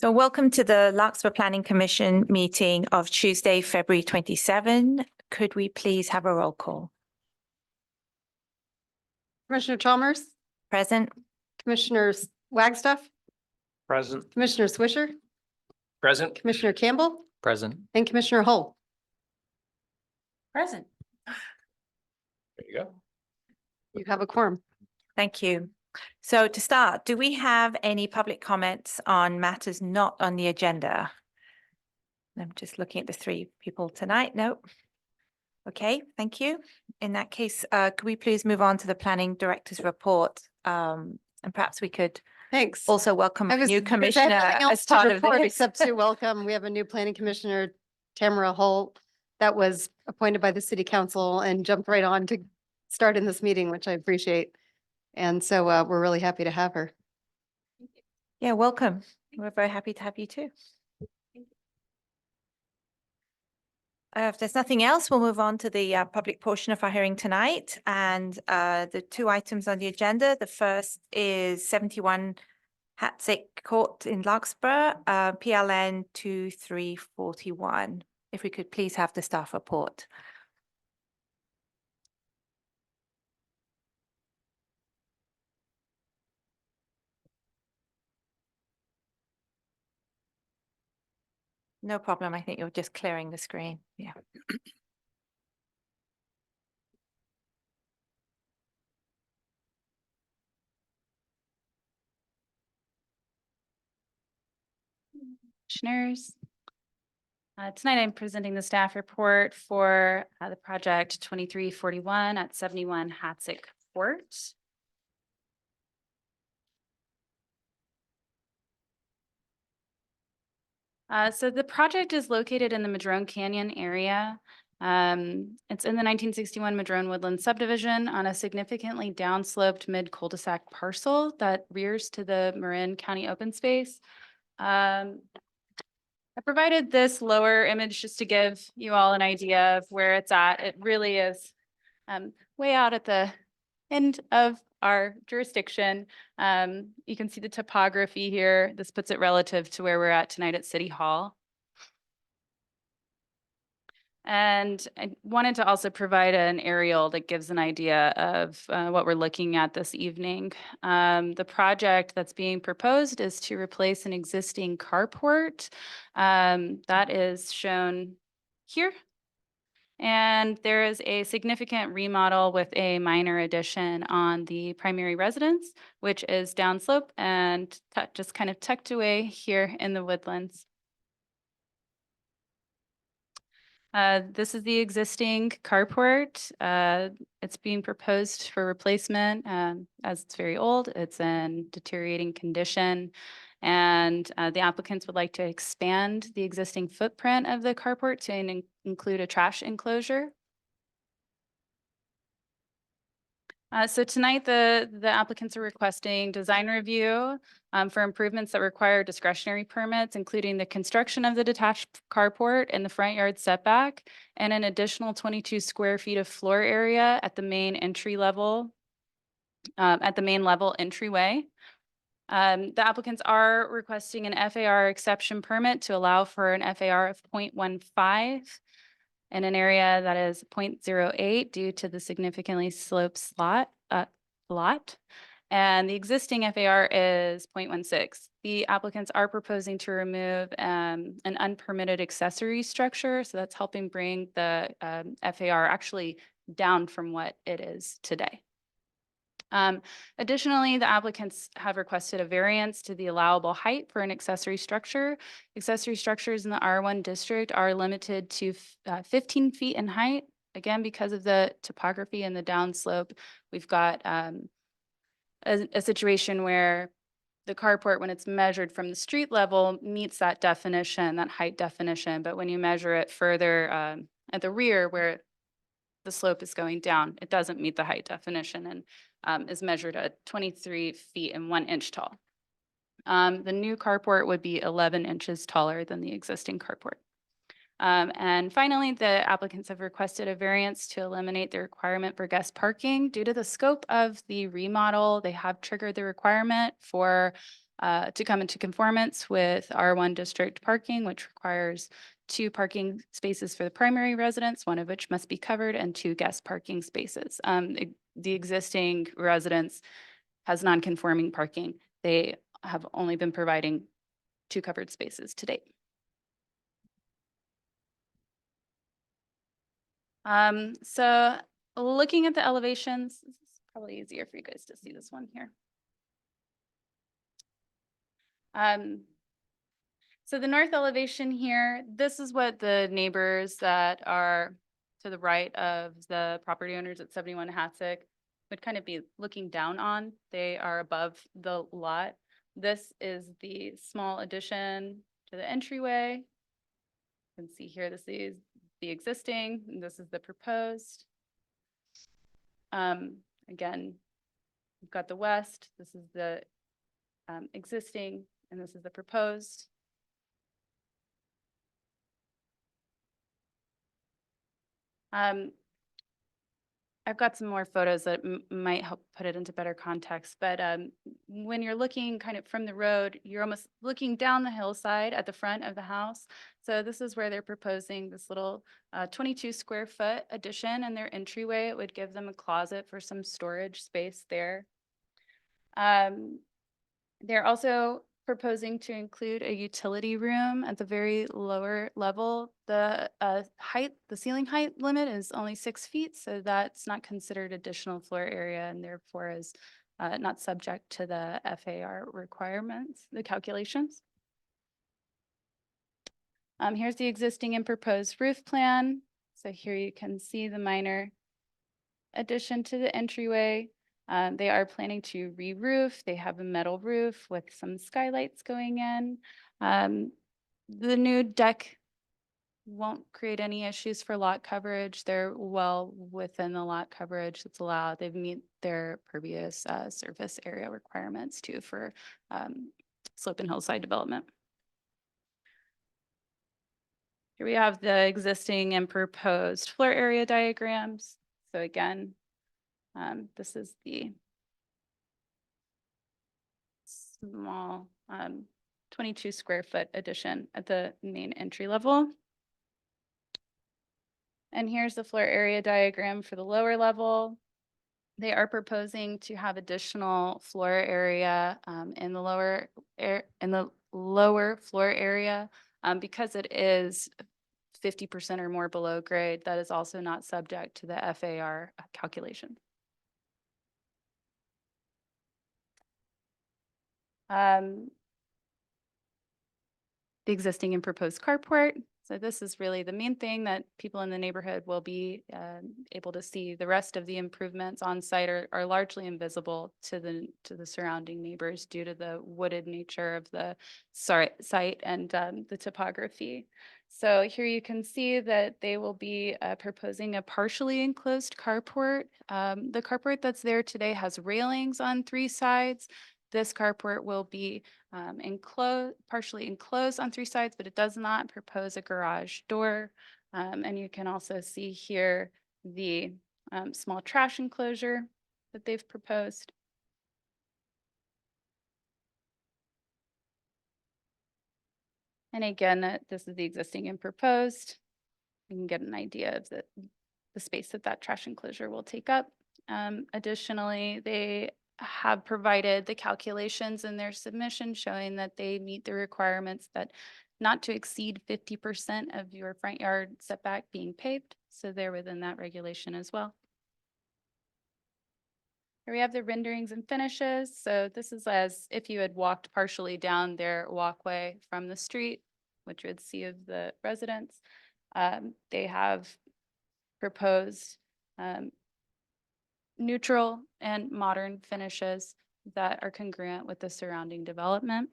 So welcome to the Larkspur Planning Commission meeting of Tuesday, February 27. Could we please have a roll call? Commissioner Chalmers, Present? Commissioner Wagstaff, Present. Commissioner Swisher, Present. Commissioner Campbell, Present. and Commissioner Hull. Present. There you go. You have a quorum. Thank you. So to start, do we have any public comments on matters not on the agenda? I'm just looking at the three people tonight. No. Okay, thank you. In that case, could we please move on to the planning director's report? And perhaps we could Thanks. also welcome I a was- new there's commissioner nothing else as to part of report this. Except to welcome, we have a new planning commissioner, Tamara Hull, that was appointed by the city council and jumped right on to start in this meeting, which I appreciate. And so we're really happy to have her. Yeah, welcome. We're very happy to have you too. If there's nothing else, we'll move on to the public portion of our hearing tonight. And the two items on the agenda, the first is 71 Hatzick Court in Larkspur, PLN 2341. If we could please have the staff report. No problem. I think you're just clearing the screen. Yeah. Commissioners. Tonight I'm presenting the staff report for the project 2341 at 71 Hatzick Court. So the project is located in the Madrone Canyon area. It's in the 1961 Madrone Woodland subdivision on a significantly downsloped mid cul-de-sac parcel that rears to the Marin County open space. I provided this lower image just to give you all an idea of where it's at. It really is way out at the end of our jurisdiction. You can see the topography here. This puts it relative to where we're at tonight at City Hall. And I wanted to also provide an aerial that gives an idea of what we're looking at this evening. The project that's being proposed is to replace an existing carport that is shown here. And there is a significant remodel with a minor addition on the primary residence, which is downslope and just kind of tucked away here in the woodlands. This is the existing carport. It's being proposed for replacement as it's very old. It's in deteriorating condition. And the applicants would like to expand the existing footprint of the carport to include a trash enclosure. So tonight, the applicants are requesting design review for improvements that require discretionary permits, including the construction of the detached carport and the front yard setback, and an additional 22 square feet of floor area at the main entry level, at the main level entryway. The applicants are requesting an FAR exception permit to allow for an FAR of 0.15 in an area that is 0.08 due to the significantly sloped lot. And the existing FAR is 0.16. The applicants are proposing to remove an unpermitted accessory structure. So that's helping bring the FAR actually down from what it is today. Additionally, the applicants have requested a variance to the allowable height for an accessory structure. Accessory structures in the R1 district are limited to 15 feet in height. Again, because of the topography and the downslope, we've got a situation where the carport, when it's measured from the street level, meets that definition, that height definition. But when you measure it further at the rear where the slope is going down, it doesn't meet the height definition and is measured at 23 feet and 1 inch tall. The new carport would be 11 inches taller than the existing carport. And finally, the applicants have requested a variance to eliminate the requirement for guest parking. Due to the scope of the remodel, they have triggered the requirement for to come into conformance with R1 district parking, which requires 2 parking spaces for the primary residence, one of which must be covered, and 2 guest parking spaces. The existing residence has non-conforming parking. They have only been providing 2 covered spaces to date. So looking at the elevations, this is probably easier for you guys to see this one here. So the north elevation here, this is what the neighbors that are to the right of the property owners at 71 Hatzick would kind of be looking down on. They are above the lot. This is the small addition to the entryway. You can see here, this is the existing, and this is the proposed. Again, we've got the west, this is the existing, and this is the proposed. I've got some more photos that might help put it into better context, but when you're looking kind of from the road, you're almost looking down the hillside at the front of the house. So this is where they're proposing this little 22 square foot addition in their entryway. It would give them a closet for some storage space there. They're also proposing to include a utility room at the very lower level. The ceiling height limit is only 6 feet, so that's not considered additional floor area and therefore is not subject to the FAR requirements, the calculations. Here's the existing and proposed roof plan. So here you can see the minor addition to the entryway. They are planning to re-roof. They have a metal roof with some skylights going in. The new deck won't create any issues for lot coverage. They're well within the lot coverage that's allowed. They've meet their pervious surface area requirements too for slope and hillside development. Here we have the existing and proposed floor area diagrams. So again, this is the small 22 square foot addition at the main entry level. And here's the floor area diagram for the lower level. They are proposing to have additional floor area in the lower floor area because it is 50% or more below grade. That is also not subject to the FAR calculation. The existing and proposed carport. So this is really the main thing that people in the neighborhood will be able to see. The rest of the improvements on site are largely invisible to the surrounding neighbors due to the wooded nature of the site and the topography. So here you can see that they will be proposing a partially enclosed carport. The carport that's there today has railings on 3 sides. This carport will be partially enclosed on 3 sides, but it does not propose a garage door. And you can also see here the small trash enclosure that they've proposed. And again, this is the existing and proposed. You can get an idea of the space that trash enclosure will take up. Additionally, they have provided the calculations in their submission showing that they meet the requirements that not to exceed 50% of your front yard setback being paved. So they're within that regulation as well. Here we have the renderings and finishes. So this is as if you had walked partially down their walkway from the street, which you would see of the residents. They have proposed neutral and modern finishes that are congruent with the surrounding development.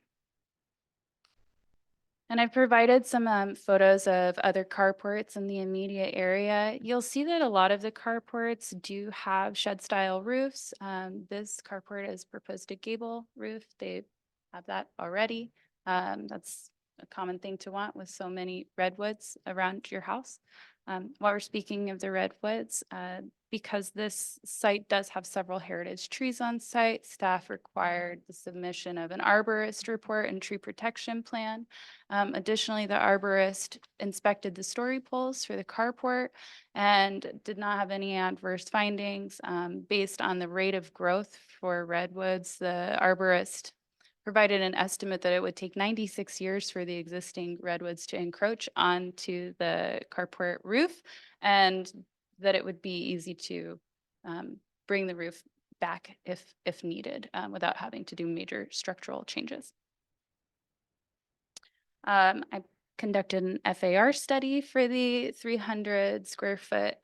And I've provided some photos of other carports in the immediate area. You'll see that a lot of the carports do have shed style roofs. This carport is proposed a gable roof. They have that already. That's a common thing to want with so many redwoods around your house. While we're speaking of the redwoods, because this site does have several heritage trees on site, staff required the submission of an arborist report and tree protection plan. Additionally, the arborist inspected the story poles for the carport and did not have any adverse findings. Based on the rate of growth for redwoods, the arborist provided an estimate that it would take 96 years for the existing redwoods to encroach onto the carport roof, and that it would be easy to bring the roof back if needed, without having to do major structural changes. I conducted an FAR study for the 300 square foot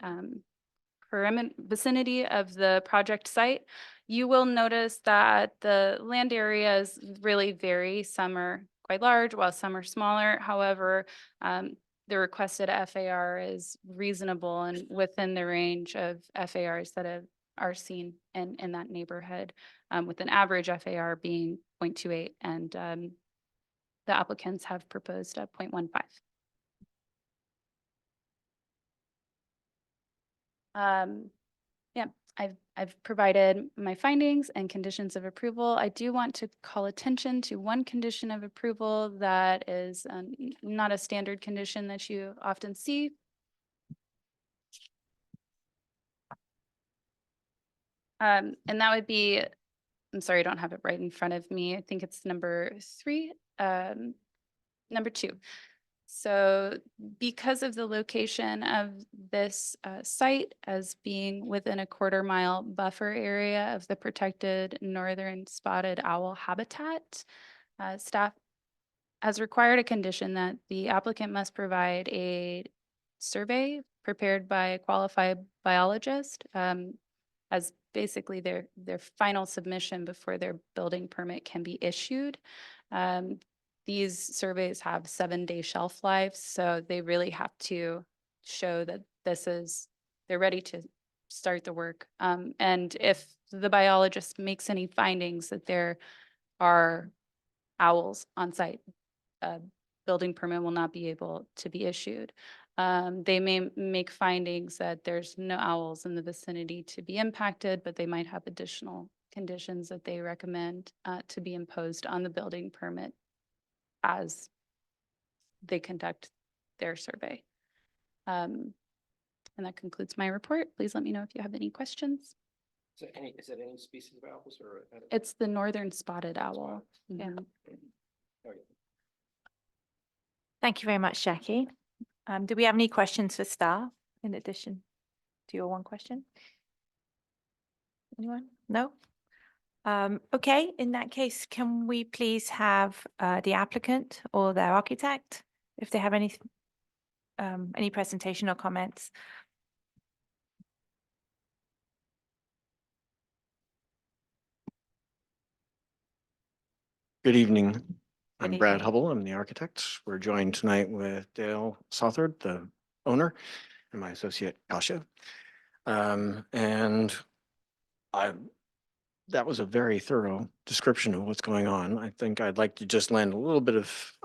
vicinity of the project site. You will notice that the land areas really vary. Some are quite large, while some are smaller. However, the requested FAR is reasonable and within the range of FARs that are seen in that neighborhood, with an average FAR being 0.28, and the applicants have proposed a 0.15. Yeah, I've provided my findings and conditions of approval. I do want to call attention to one condition of approval that is not a standard condition that you often see. And that would be, I'm sorry, I don't have it right in front of me. I think it's number 3, number 2. So because of the location of this site as being within a 1/4 mile buffer area of the protected northern spotted owl habitat, staff has required a condition that the applicant must provide a survey prepared by a qualified biologist as basically their final submission before their building permit can be issued. These surveys have 7-day shelf life, so they really have to show that they're ready to start the work. And if the biologist makes any findings that there are owls on site, a building permit will not be able to be issued. They may make findings that there's no owls in the vicinity to be impacted, but they might have additional conditions that they recommend to be imposed on the building permit as they conduct their survey. And that concludes my report. Please let me know if you have any questions. Is it any species of owls or? It's the northern spotted owl. Yeah. Okay. Thank you very much, Jackie. Do we have any questions for staff in addition to your one question? Anyone? No? Okay, in that case, can we please have the applicant or their architect, if they have any presentation or comments? Good evening. I'm Good Brad evening. Hubble. I'm the architect. We're joined tonight with Dale Southard, the owner, and my associate Kasia. And that was a very thorough description of what's going on. I think I'd like to just land a little bit of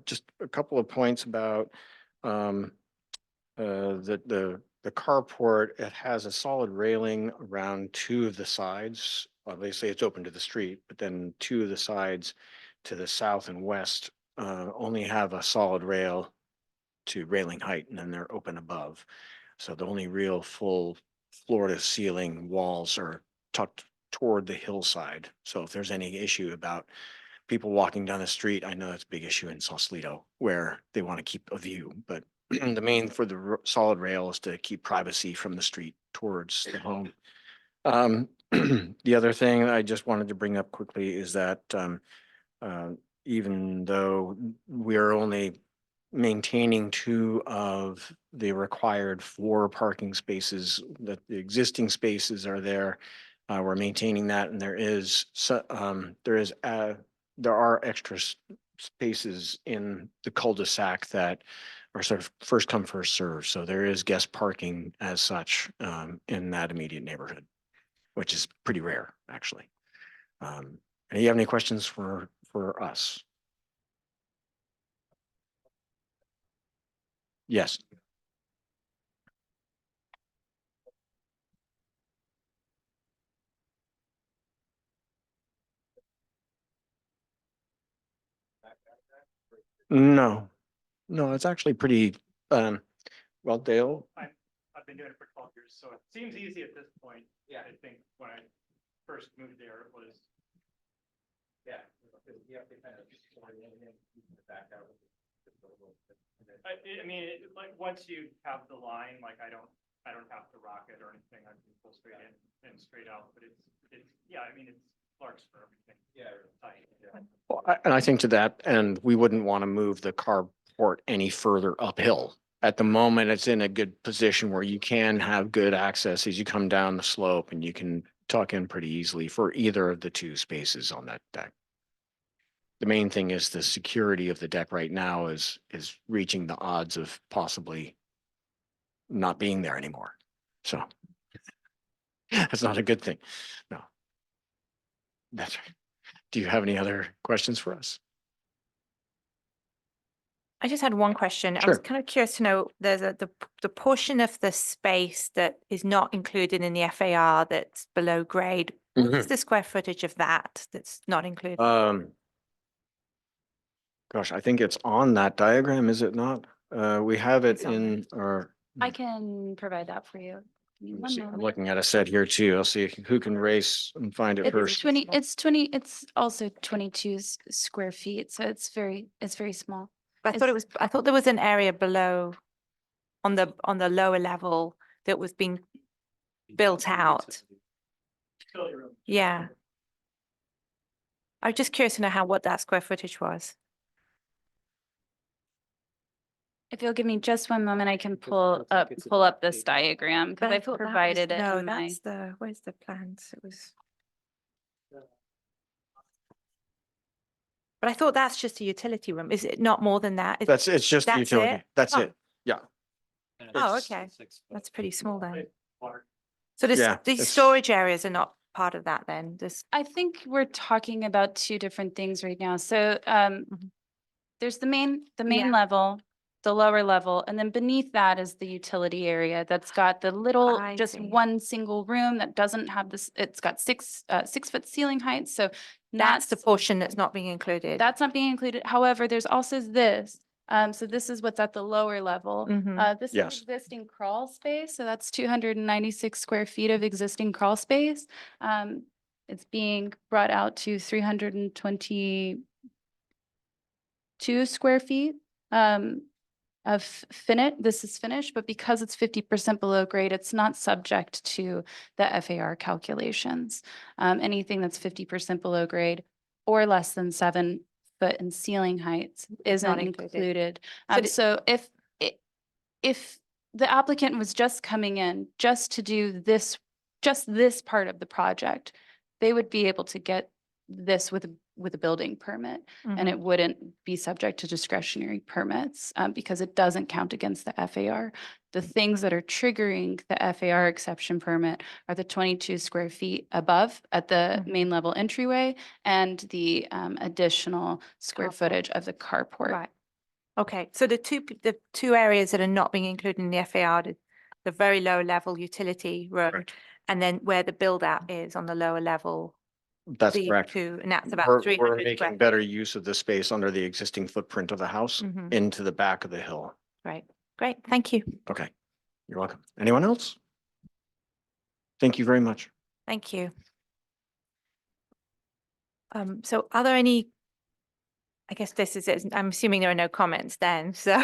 just a couple of points about the carport. It has a solid railing around 2 of the sides. Obviously, it's open to the street, but then 2 of the sides to the south and west only have a solid rail to railing height, and then they're open above. So the only real full floor to ceiling walls are tucked toward the hillside. So if there's any issue about people walking down the street, I know that's a big issue in Sausalito where they want to keep a view, but the main for the solid rail is to keep privacy from the street towards the home. The other thing I just wanted to bring up quickly is that even though we are only maintaining 2 of the required 4 parking spaces, that the existing spaces are there, we're maintaining that, and there are extra spaces in the cul-de-sac that are sort of first come, first serve. So there is guest parking as such in that immediate neighborhood, which is pretty rare, actually. And you have any questions for us? Yes. No, no, it's actually pretty, well, Dale, I've been doing it for 12 years, so it seems easy at this point. Yeah. I think when I first moved there, it was. Yeah. You have to kind of back out. I mean, like, once you have the line, like, I don't have to rock it or anything. I can pull straight in and straight out, but yeah, I mean, it's Larkspur, everything. Yeah. Tight, yeah. well, and I think to that, and we wouldn't want to move the carport any further uphill. At the moment, it's in a good position where you can have good access as you come down the slope and you can tuck in pretty easily for either of the two spaces on that deck. The main thing is the security of the deck right now is reaching the odds of possibly not being there anymore. So that's not a good thing. No. That's right. Do you have any other questions for us? I just had one question. I was Sure. kind of curious to know, there's the portion of the space that is not included in the FAR that's below grade. What's the square footage of that that's not included? Gosh, I think it's on that diagram, is it not? We have it It's on in our. I can provide that for you. Give me Let me one see, I'm moment. looking at a set here too. I'll see who can race and find it It's first. 20, it's also 22 square feet, so it's very small. I thought I thought there was an area below on the lower level that was being built out. Utility room. Yeah. I was just curious to know what that square footage was. If you'll give me just one moment, I can pull up this diagram because But I I've thought that was- provided it No, in my. that's where's the plans? It was. But I thought that's just a utility room. Is it not more than that? It's just the That's utility. it? That's Oh. it. Yeah. Oh, It's- okay. That's pretty small then. Water. So Yeah, these it's- storage areas are not part of that then? This, I think we're talking about two different things right now. So Mhm. there's the main Yeah. level, the lower level, and then beneath that is the utility area that's got the little, I just see. one single room that doesn't have this, it's got 6 foot ceiling height, so that's the not, portion that's not being included. that's not being included. However, there's also this. So this is what's at the lower level. Mhm. This Yes. is existing crawl space, so that's 296 square feet of existing crawl space. It's being brought out to 322 square feet of this is finished, but because it's 50% below grade, it's not subject to the FAR calculations. Anything that's 50% below grade or less than 7 foot in ceiling heights isn't included. included. So So if the applicant was just coming in just to do this, just this part of the project, they would be able to get this with a building permit, and Mhm. it wouldn't be subject to discretionary permits because it doesn't count against the FAR. The things that are triggering the FAR exception permit are the 22 square feet above at the Mhm. main level entryway and the additional square Carport. footage of the carport. Right. Okay, so the two areas that are not being included in the FAR, the very low level utility room, Correct. and then where the build out is on the lower level. That's the correct. two, and that's about We're 300 square making feet. better use of the space under the existing footprint of the house Mhm. into the back of the hill. Right, great, thank you. Okay, you're welcome. Anyone else? Thank you very much. Thank you. So are there any, I guess this is it, I'm assuming there are no comments then, so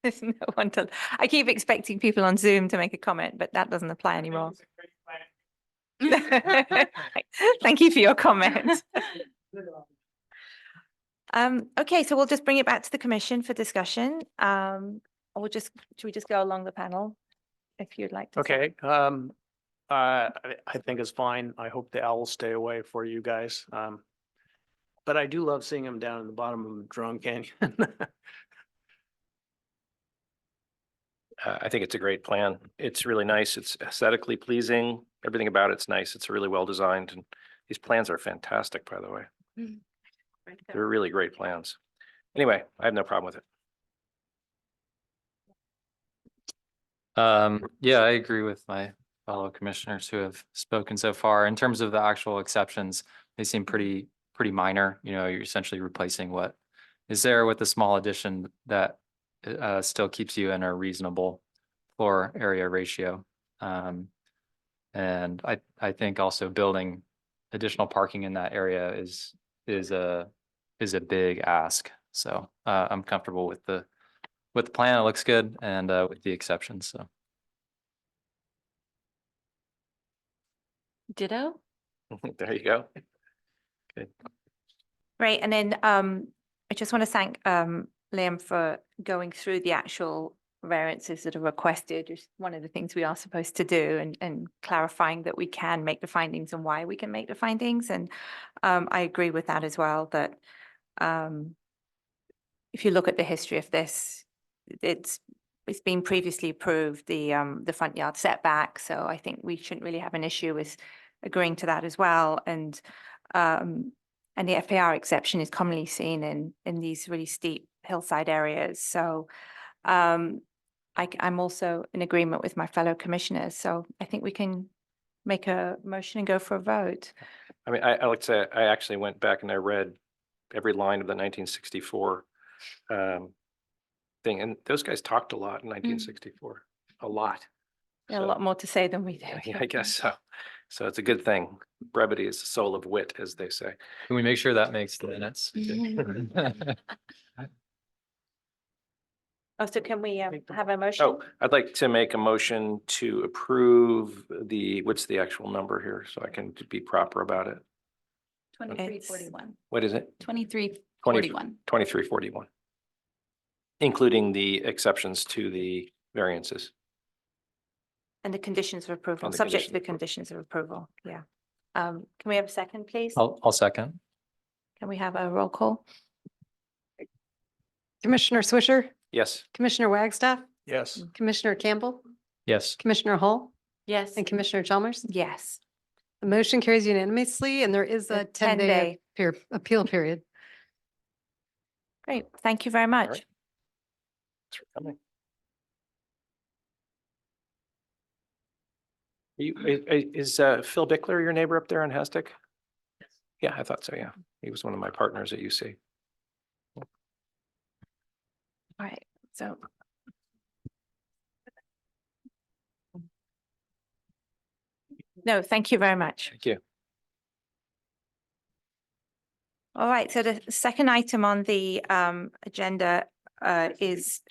there's no one to, I keep expecting people on Zoom to make a comment, but that doesn't apply anymore. It's a great plan. Thank you for your comment. Okay, so we'll just bring it back to the commission for discussion. Or should we just go along the panel? If you'd like to. say. Okay, I think it's fine. I hope the owls stay away for you guys. But I do love seeing them down in the bottom of the Drone Canyon. I think it's a great plan. It's really nice. It's aesthetically pleasing. Everything about it's nice. It's really well designed, and these plans are fantastic, by the way. They're really great plans. Anyway, I have no problem with it. Yeah, I agree with my fellow commissioners who have spoken so far. In terms of the actual exceptions, they seem pretty minor. You know, you're essentially replacing what is there with a small addition that still keeps you in a reasonable floor area ratio. And I think also building additional parking in that area is a big ask. So I'm comfortable with the plan. It looks good, and with the exceptions. So Ditto. There you go. Great. And then I just want to thank Liam for going through the actual variances that are requested. It's one of the things we are supposed to do, and clarifying that we can make the findings and why we can make the findings. And I agree with that as well, that if you look at the history of this, it's been previously approved, the front yard setback. So I think we shouldn't really have an issue with agreeing to that as well. And the FAR exception is commonly seen in these really steep hillside areas. So I'm also in agreement with my fellow commissioners. So I think we can make a motion and go for a vote. I mean, I like to say, I actually went back and I read every line of the 1964 thing, and those guys talked a lot in 1964, a lot. Yeah, a So, lot more to say than we do. yeah, I guess so. So it's a good thing. Brevity is the soul of wit, as they say. can we make sure that makes the minutes? Oh, so can we have a motion? Oh, I'd like to make a motion to approve what's the actual number here, so I can be proper about it. 2341. What is it? 2341. 2341. Including the exceptions to the variances. And the conditions of approval, And the subject to the conditions conditions of approval. Yeah. Can we have a second, please? I'll second. Can we have a roll call? Commissioner Swisher, Yes. Commissioner Wagstaff, Yes. Commissioner Campbell, Yes. Commissioner Hull, Yes. and Commissioner Chalmers. Yes. The motion carries unanimously, and there is A a 10-day appeal period. Great. Thank you very much. right. Thanks for coming. Is Phil Bickler your neighbor up there in Hastic? Yeah, I thought so, yeah. He was one of my partners at UC. All right. So. No, thank you very much. Thank you. All right, so the second item on the agenda is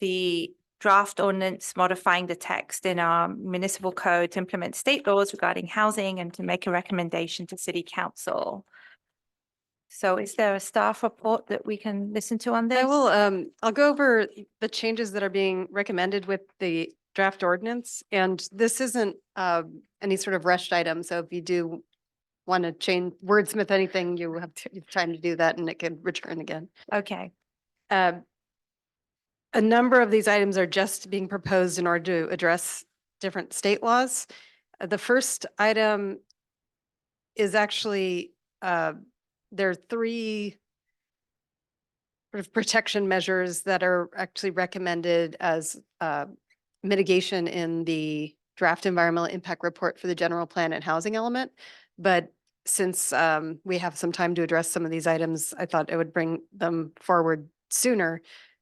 the draft ordinance modifying the text in our municipal code to implement state laws regarding housing and to make a recommendation to city council. So is there a staff report that we can listen to on this? I will, I'll go over the changes that are being recommended with the draft ordinance. And this isn't any sort of rushed item. So if you do want to change, wordsmith anything, you have time to do that and it can return again. Okay, A number of these items are just being proposed in order to address different state laws. The first item is actually, there are three sort of protection measures that are actually recommended as mitigation in the draft environmental impact report for the general plan and housing element. But since we have some time to address some of these items, I thought I would bring them forward sooner.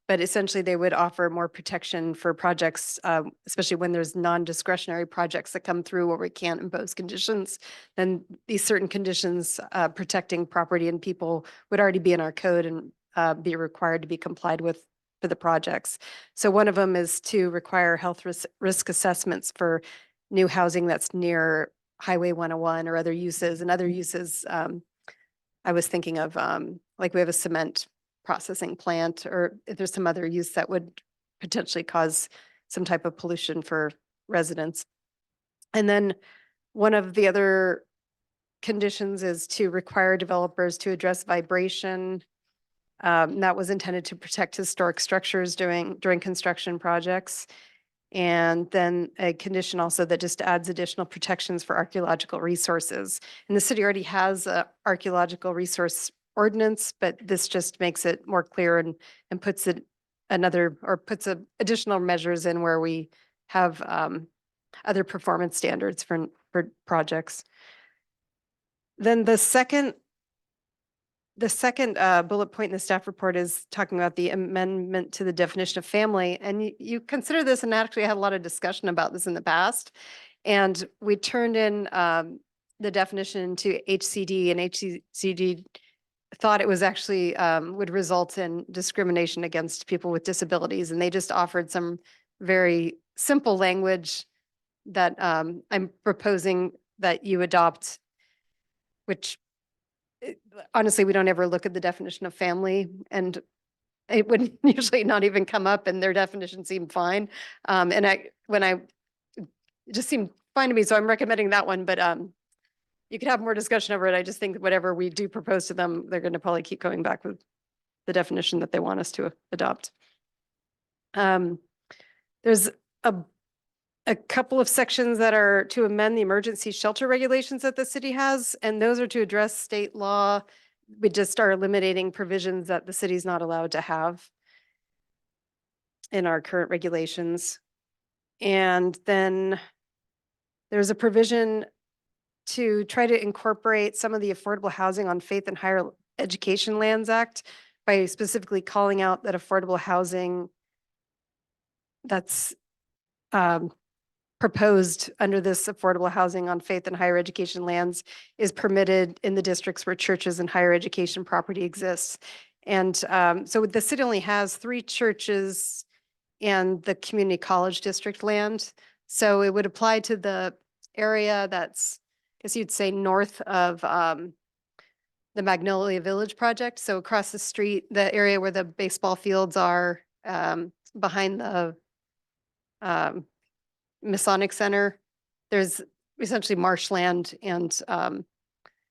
But essentially, they would offer more protection for projects, especially when there's non-discretionary projects that come through where we can't impose conditions. Then these certain conditions protecting property and people would already be in our code and be required to be complied with for the projects. So one of them is to require health risk assessments for new housing that's near Highway 101 or other uses. And other uses, I was thinking of like we have a cement processing plant, or if there's some other use that would potentially cause some type of pollution for residents. And then one of the other conditions is to require developers to address vibration. That was intended to protect historic structures during construction projects. And then a condition also that just adds additional protections for archaeological resources. And the city already has a archaeological resource ordinance, but this just makes it more clear and puts it puts additional measures in where we have other performance standards for projects. Then the the second bullet point in the staff report is talking about the amendment to the definition of family. And you consider this, and actually had a lot of discussion about this in the past. And we turned in the definition to HCD, and HCD thought it was actually would result in discrimination against people with disabilities. And they just offered some very simple language that I'm proposing that you adopt, which honestly, we don't ever look at the definition of family, and it would usually not even come up, and their definition seemed fine. And it just seemed fine to me, so I'm recommending that one, but you could have more discussion over it. I just think that whatever we do propose to them, they're going to probably keep going back with the definition that they want us to adopt. There's a couple of sections that are to amend the emergency shelter regulations that the city has, and those are to address state law. We just are eliminating provisions that the city's not allowed to have in our current regulations. And then there's a provision to try to incorporate some of the Affordable Housing on Faith and Higher Education Lands Act by specifically calling out that affordable housing that's proposed under this affordable housing on faith and higher education lands is permitted in the districts where churches and higher education property exists. And so the city only has 3 churches and the community college district land. So it would apply to the area that's, I guess you'd say, north of the Magnolia Village project. So across the street, the area where the baseball fields are, behind the Masonic Center, there's essentially marshland and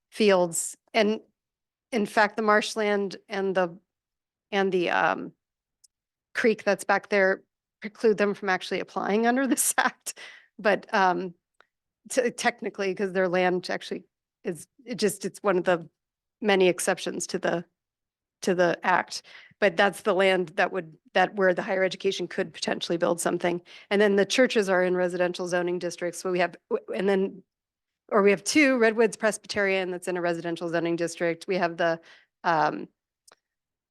fields. And in fact, the marshland and the creek that's back there preclude them from actually applying under this act. But technically, because their land actually is, it's one of the many exceptions to the act. But that's the land that where the higher education could potentially build something. And then the churches are in residential zoning districts. So we have, we have 2, Redwoods Presbyterian that's in a residential zoning district. We have the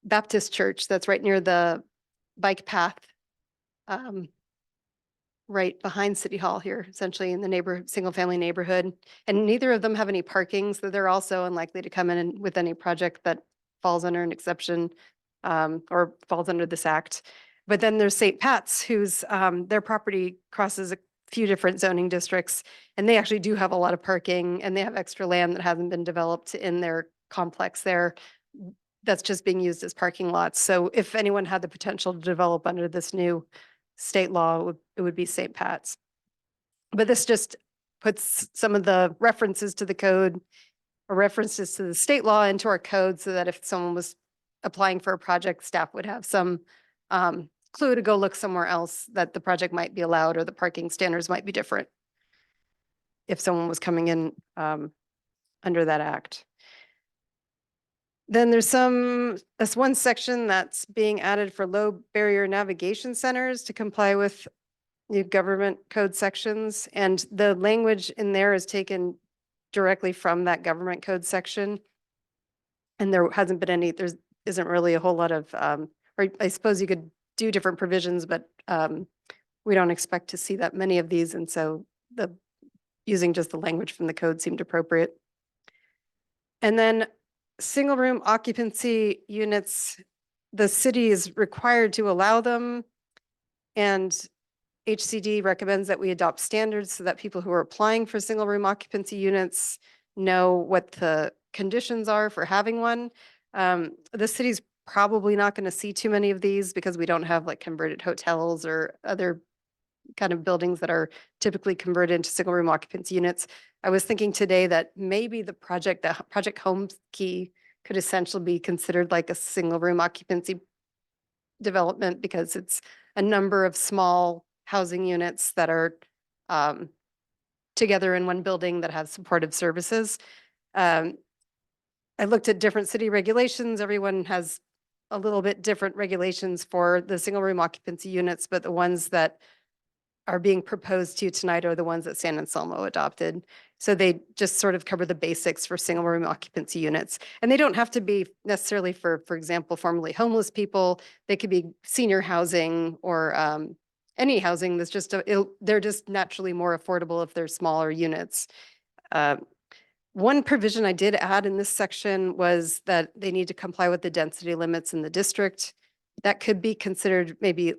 Baptist church that's right near the bike path, right behind City Hall here, essentially in the single family neighborhood. And neither of them have any parking, so they're also unlikely to come in with any project that falls under an exception or falls under this act. But then there's St. Pat's, whose their property crosses a few different zoning districts, and they actually do have a lot of parking, and they have extra land that hasn't been developed in their complex there. That's just being used as parking lots. So if anyone had the potential to develop under this new state law, it would be St. Pat's. But this just puts some of the references to the code or references to the state law into our code, so that if someone was applying for a project, staff would have some clue to go look somewhere else that the project might be allowed, or the parking standards might be different if someone was coming in under that act. Then there's this one section that's being added for low barrier navigation centers to comply with new government code sections. And the language in there is taken directly from that government code section. And there isn't really a whole lot of, or I suppose you could do different provisions, but we don't expect to see that many of these. And so using just the language from the code seemed appropriate. And then single room occupancy units, the city is required to allow them. And HCD recommends that we adopt standards so that people who are applying for single room occupancy units know what the conditions are for having one. The city's probably not going to see too many of these because we don't have like converted hotels or other kind of buildings that are typically converted into single room occupancy units. I was thinking today that maybe the Project Home Key could essentially be considered like a single room occupancy development, because it's a number of small housing units that are together in one building that have supportive services. I looked at different city regulations. Everyone has a little bit different regulations for the single room occupancy units, but the ones that are being proposed to you tonight are the ones that San Anselmo adopted. So they just sort of cover the basics for single room occupancy units. And they don't have to be necessarily for example, formerly homeless people. They could be senior housing or any housing that's just, they're just naturally more affordable if they're smaller units. One provision I did add in this section was that they need to comply with the density limits in the district. That could be considered maybe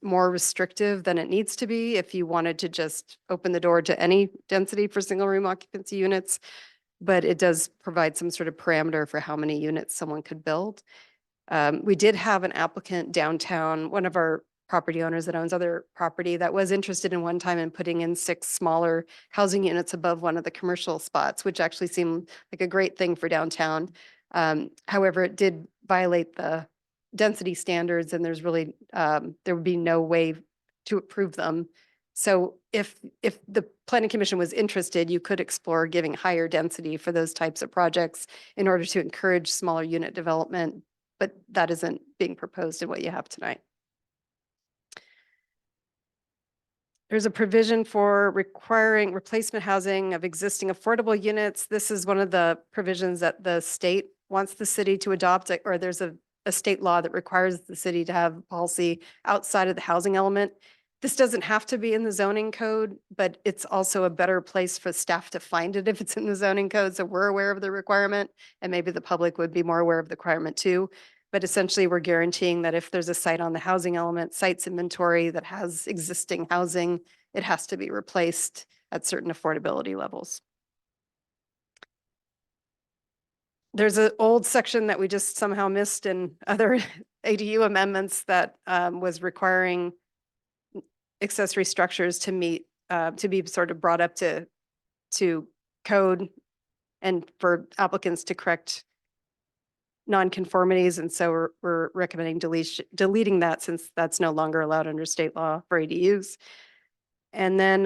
more restrictive than it needs to be if you wanted to just open the door to any density for single room occupancy units. But it does provide some sort of parameter for how many units someone could build. We did have an applicant downtown, one of our property owners that owns other property that was interested in one time in putting in 6 smaller housing units above one of the commercial spots, which actually seemed like a great thing for downtown. However, it did violate the density standards and there's really, there would be no way to approve them. So if the planning commission was interested, you could explore giving higher density for those types of projects in order to encourage smaller unit development, but that isn't being proposed in what you have tonight. There's a provision for requiring replacement housing of existing affordable units. This is one of the provisions that the state wants the city to adopt, or there's a state law that requires the city to have policy outside of the housing element. This doesn't have to be in the zoning code, but it's also a better place for staff to find it if it's in the zoning code. So we're aware of the requirement and maybe the public would be more aware of the requirement too. But essentially, we're guaranteeing that if there's a site on the housing element, sites inventory that has existing housing, it has to be replaced at certain affordability levels. There's an old section that we just somehow missed in other ADU amendments that was requiring accessory structures to meet, to be sort of brought up to code and for applicants to correct nonconformities, and so we're recommending deleting that since that's no longer allowed under state law for ADUs. And then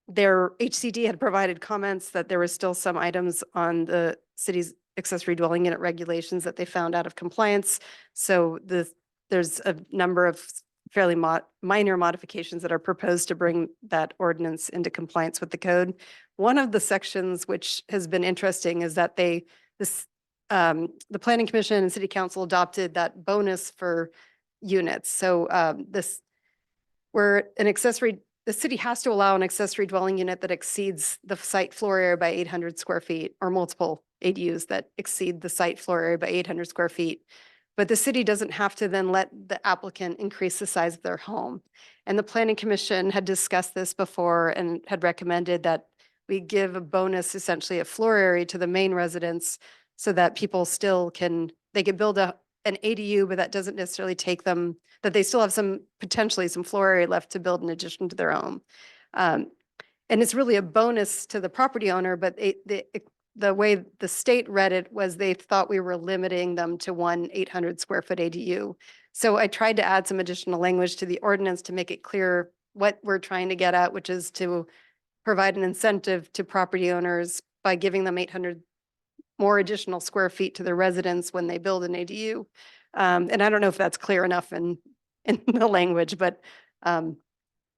their HCD had provided comments that there were still some items on the city's accessory dwelling unit regulations that they found out of compliance. So there's a number of fairly minor modifications that are proposed to bring that ordinance into compliance with the code. One of the sections which has been interesting is that the planning commission and city council adopted that bonus for units. So where the city has to allow an accessory dwelling unit that exceeds the site floor area by 800 square feet, or multiple ADUs that exceed the site floor area by 800 square feet. But the city doesn't have to then let the applicant increase the size of their home. And the planning commission had discussed this before and had recommended that we give a bonus, essentially a floor area to the main residence, so that people still they could build an ADU, but that doesn't necessarily take them, that they still have potentially some floor area left to build in addition to their home. And it's really a bonus to the property owner, but the way the state read it was they thought we were limiting them to one 800 square foot ADU. So I tried to add some additional language to the ordinance to make it clear what we're trying to get at, which is to provide an incentive to property owners by giving them 800 more additional square feet to their residents when they build an ADU. And I don't know if that's clear enough in the language, but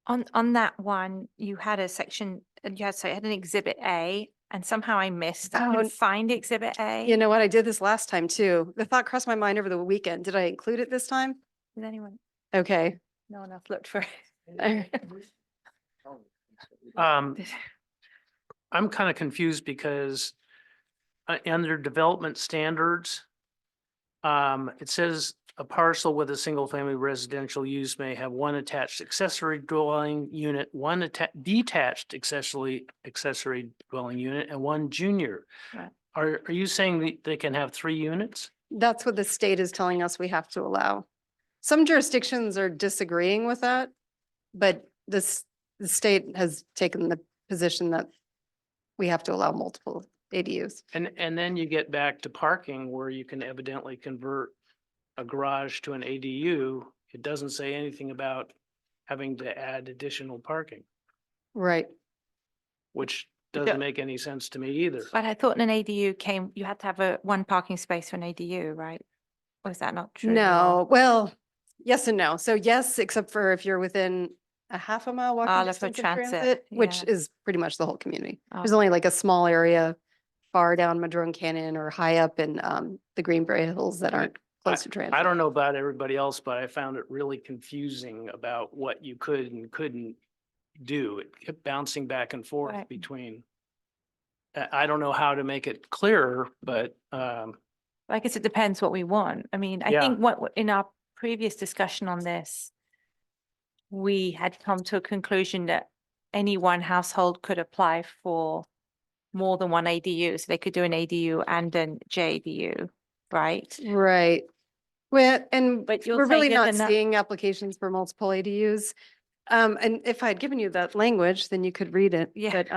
On that one, you had a section, you had an exhibit A, and somehow I missed, I Oh, couldn't find exhibit A. you know what? I did this last time too. The thought crossed my mind over the weekend. Did I include it this time? Did anyone, Okay. no one else looked for it? I'm kind of confused because under development standards, it says a parcel with a single family residential use may have one attached accessory dwelling unit, one detached accessory dwelling unit, and one junior. Right. Are you saying that they can have 3 units? That's what the state is telling us we have to allow. Some jurisdictions are disagreeing with that, but the state has taken the position that we have to allow multiple ADUs. And then you get back to parking where you can evidently convert a garage to an ADU. It doesn't say anything about having to add additional parking, Right. which Yeah. doesn't make any sense to me either. But I thought an ADU you had to have one parking space for an ADU, right? Or is that not true? No, well, yes and no. So yes, except for if you're within a half a mile walking Oliver distance of Transit, transit, which yeah. is pretty much the whole community. There's Oh. only like a small area far down Madrone Canyon or high up in the Greenbrier Hills that aren't close to transit. I don't know about everybody else, but I found it really confusing about what you could and couldn't do. It kept bouncing back and forth Right. between. I don't know how to make it clearer, but I guess it depends what we want. I mean, I Yeah. think what in our previous discussion on this, we had come to a conclusion that any one household could apply for more than one ADU. So they could do an ADU and an JDU, right? Right. Well, and But you're we're really saying not there's enough- seeing applications for multiple ADUs. And if I'd given you that language, then you could read it. Yeah. But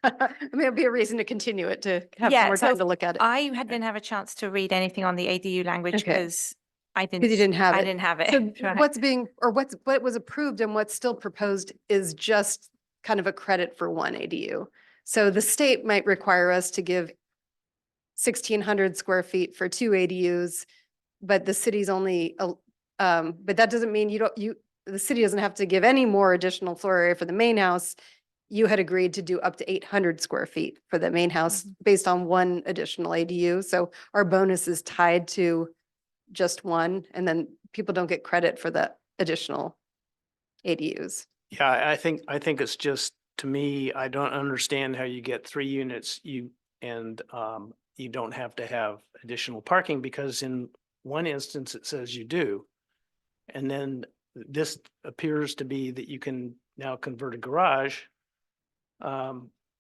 I mean, it'd be a reason to continue it, to have Yeah, some more so time to look at it. didn't have a chance to read anything on the ADU language Okay. because I didn't. Because you didn't have I it. didn't have it. So right. what was approved and what's still proposed is just kind of a credit for one ADU. So the state might require us to give 1,600 square feet for two ADUs, but the city's only, but that doesn't mean the city doesn't have to give any more additional floor area for the main house. You had agreed to do up to 800 square feet for the main house based on one additional ADU. So our bonus is tied to just one, and then people don't get credit for the additional ADUs. yeah, I think it's just, to me, I don't understand how you get 3 units, you don't have to have additional parking, because in one instance it says you do. And then this appears to be that you can now convert a garage.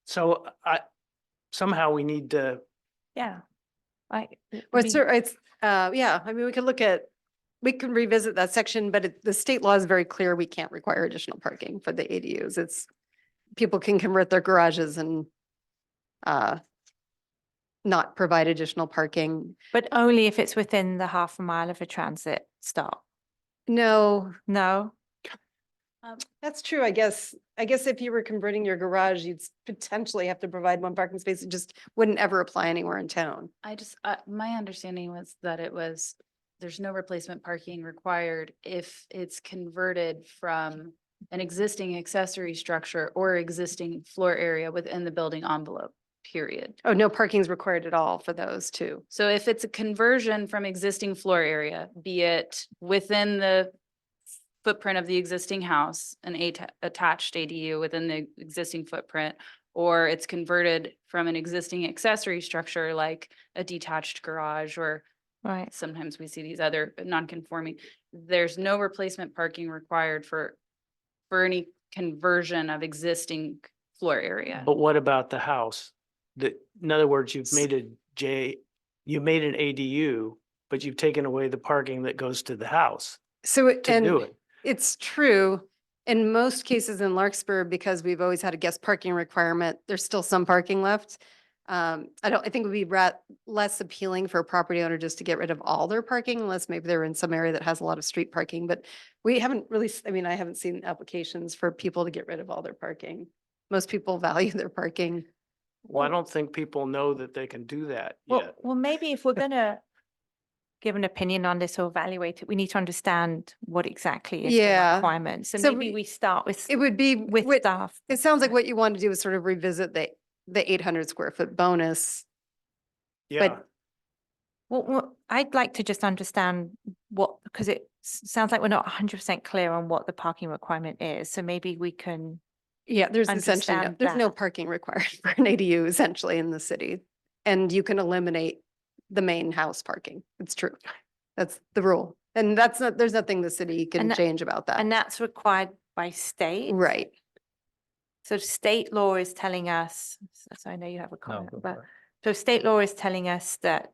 So somehow we need to, Yeah. I Well, mean, yeah, I mean, we can revisit that section, but the state law is very clear. We can't require additional parking for the ADUs. People can convert their garages and not provide additional parking. but only if it's within the half a mile of a transit stop. No, No. that's true, I guess. I guess if you were converting your garage, you'd potentially have to provide one parking space. It just wouldn't ever apply anywhere in town. My understanding was that there's no replacement parking required if it's converted from an existing accessory structure or existing floor area within the building envelope, period. Oh, no parking is required at all for those too. So if it's a conversion from existing floor area, be it within the footprint of the existing house, an attached ADU within the existing footprint, or it's converted from an existing accessory structure like a detached garage, or Right. sometimes we see these other non-conforming, there's no replacement parking required for any conversion of existing floor area. but what about the house? In other words, you made an ADU, but you've taken away the parking that goes to the house So, to do it. it's true. In most cases in Larkspur, because we've always had a guest parking requirement, there's still some parking left. I think it would be less appealing for a property owner just to get rid of all their parking, unless maybe they're in some area that has a lot of street parking. But we haven't really, I haven't seen applications for people to get rid of all their parking. Most people value their parking. Well, I don't think people know that they can do that Well, yet. well, maybe if we're gonna give an opinion on this or evaluate it, we need to understand what exactly is the Yeah. requirement. So So maybe we start with It would be with staff. It sounds like what you want to do is sort of revisit the 800 square foot bonus. Yeah, Well, I'd like to just understand because it sounds like we're not 100% clear on what the parking requirement is. So maybe we can, Yeah, there's essentially, Understand there's no that. parking required for an ADU essentially in the city. And you can eliminate the main house parking. It's true. That's the rule. And there's nothing the city can And that- change about that. and that's required by state. Right. So state law is telling us, so I know you have a No, comment, go but for it. so state law is telling us that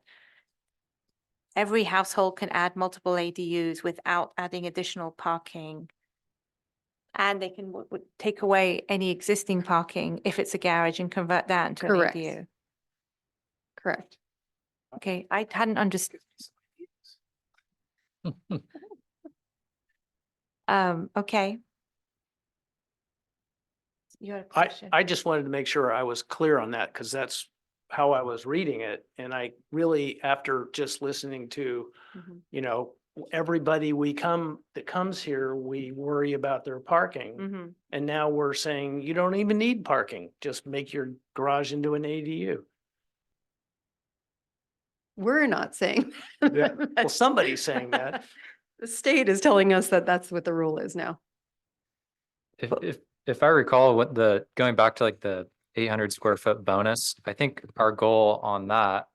every household can add multiple ADUs without adding additional parking. And they can take away any existing parking if it's a garage and convert that into an Correct. ADU. Correct. Okay, I hadn't understood. Okay. You had a question? I just wanted to make sure I was clear on that, because that's how I was reading it. And I really, after just listening to, Mhm. everybody that comes here, we worry about their parking. Mm-hmm. And now we're saying you don't even need parking, just make your garage into an ADU. We're not saying. Yeah. Well, that. somebody's saying that. The state is telling us that that's what the rule is now. If I recall what going back to like the 800 square foot bonus, I think our goal on that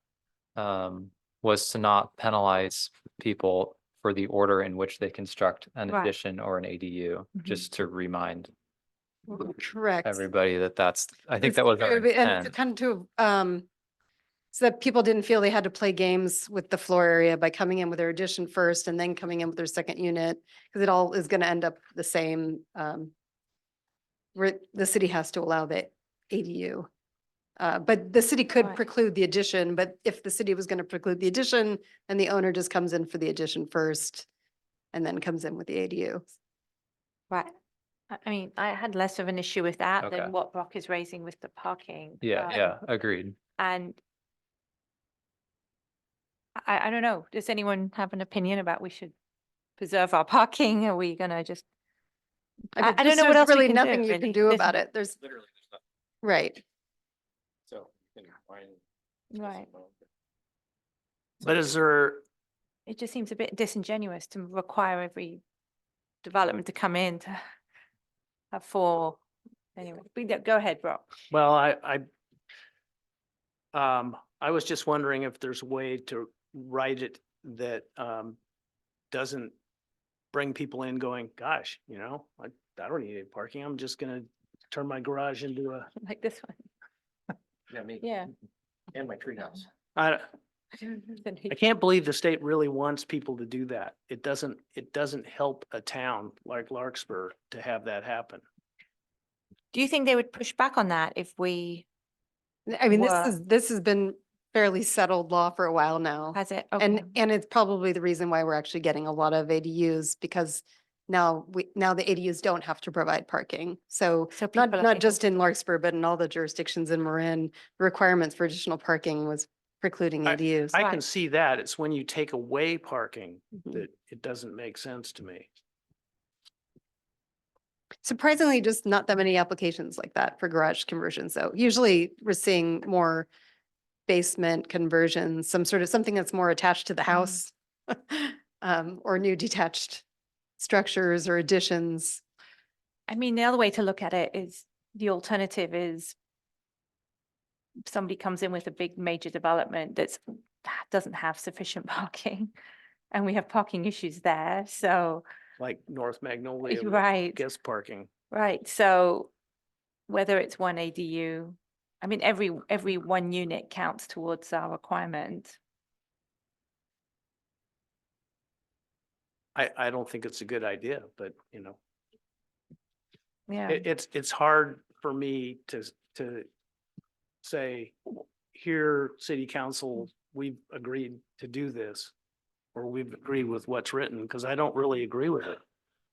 was to not penalize people for the order in which they construct an Right. addition or an ADU, Mhm. just to remind Correct. everybody that I think It's that was our true, and intent. kind of, so that people didn't feel they had to play games with the floor area by coming in with their addition first and then coming in with their second unit, because it all is gonna end up the same. The city has to allow the ADU. But the city could Right. preclude the addition, but if the city was gonna preclude the addition, then the owner just comes in for the addition first and then comes in with the ADU. Right. I mean, I had less of an issue with that Okay. than what Brock is raising with the parking. Yeah, agreed. And I don't know, does anyone have an opinion about we should preserve our parking? Are we gonna just, I mean, don't just know what there's else we really can nothing do, you really. can do There's about it. There's, Literally, there's nothing. right. So you can find. Right. But is there, It just seems a bit disingenuous to require every development to come in to have four. Anyway, go ahead, Brock. well, I was just wondering if there's a way to write it that doesn't bring people in going, gosh, I don't need any parking. I'm just gonna turn my garage into a, Like this one. Yeah, me. Yeah. And my treehouse. I, I don't know the I need. can't believe the state really wants people to do that. It doesn't help a town like Larkspur to have that happen. Do you think they would push back on that if we, I mean, Were- this has been fairly settled law for a while now. has it? Okay. And it's probably the reason why we're actually getting a lot of ADUs, because now the ADUs don't have to provide parking. So So people are not able- just in Larkspur, but in all the jurisdictions in Marin, the requirements for additional parking was precluding ADUs. I can Right. see that. It's when you take away parking Mhm. that it doesn't make sense to me. Surprisingly, just not that many applications like that for garage conversions. So usually we're seeing more basement conversions, something that's more attached to the house. Or new detached structures or additions. I mean, the other way to look at it is the alternative is somebody comes in with a big major development doesn't have sufficient parking and we have parking issues there. So, Like North Magnolia with right, guest parking. right. So whether it's one ADU, I mean, every one unit counts towards our requirement. I don't think it's a good idea, but Yeah. it's hard for me to say, here, city council, we've agreed to do this. Or we've agreed with what's written, because I don't really agree with it.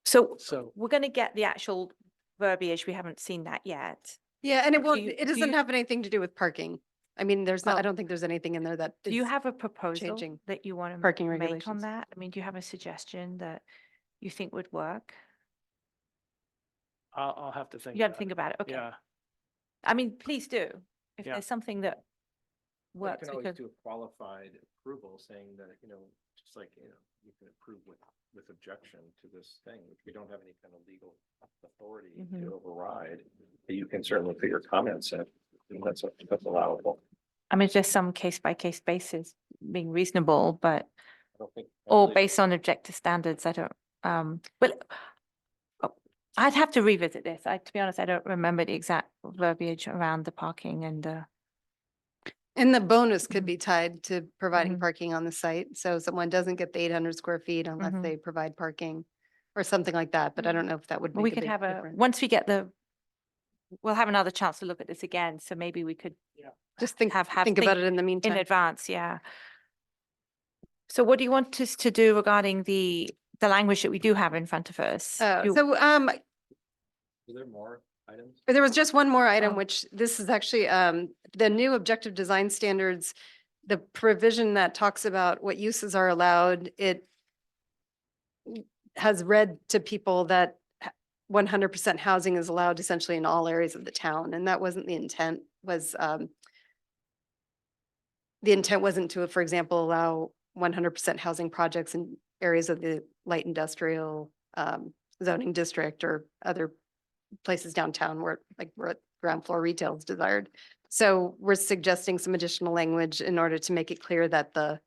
So So, we're going to get the actual verbiage. We haven't seen that yet. Yeah, and it Do won't, you- it do doesn't you- have anything to do with parking. I mean, I Oh. don't think there's anything in there that. Do you is- have a proposal changing that you want to parking make on regulations. that? I mean, do you have a suggestion that you think would work? I'll have to think. You have to about think it. about it. Okay. Yeah, I mean, please do. If Yeah. there's something that You works, can always because, do a qualified approval saying that, just like, you can approve with objection to this thing, which we don't have any kind of legal authority Mhm. to override. But you can certainly put your comments in, and that's allowable. I mean, just some case by case basis being reasonable, but, I don't think. I or believe- based on objective standards, I don't, but I'd have to revisit this. To be honest, I don't remember the exact verbiage around the parking and, And the bonus could Mhm. be tied to providing Mhm. parking on the site. So someone doesn't get the 800 square feet unless Mhm. they provide parking or something like that. But I don't know if that would well, we make a could big have difference. once we get we'll have another chance to look at this again. So maybe we could Just think have about it in the in meantime. advance, yeah. So what do you want us to do regarding the language that we do have in front of us? Do- So, Is there more items? there was just one more item, Oh. which this is actually, the new objective design standards, the provision that talks about what uses are allowed, it has read to people that 100% housing is allowed essentially in all areas of the town, and that wasn't the intent, the intent wasn't to, for example, allow 100% housing projects in areas of the light industrial zoning district or other places downtown where ground floor retail is desired. So we're suggesting some additional language in order to make it clear that the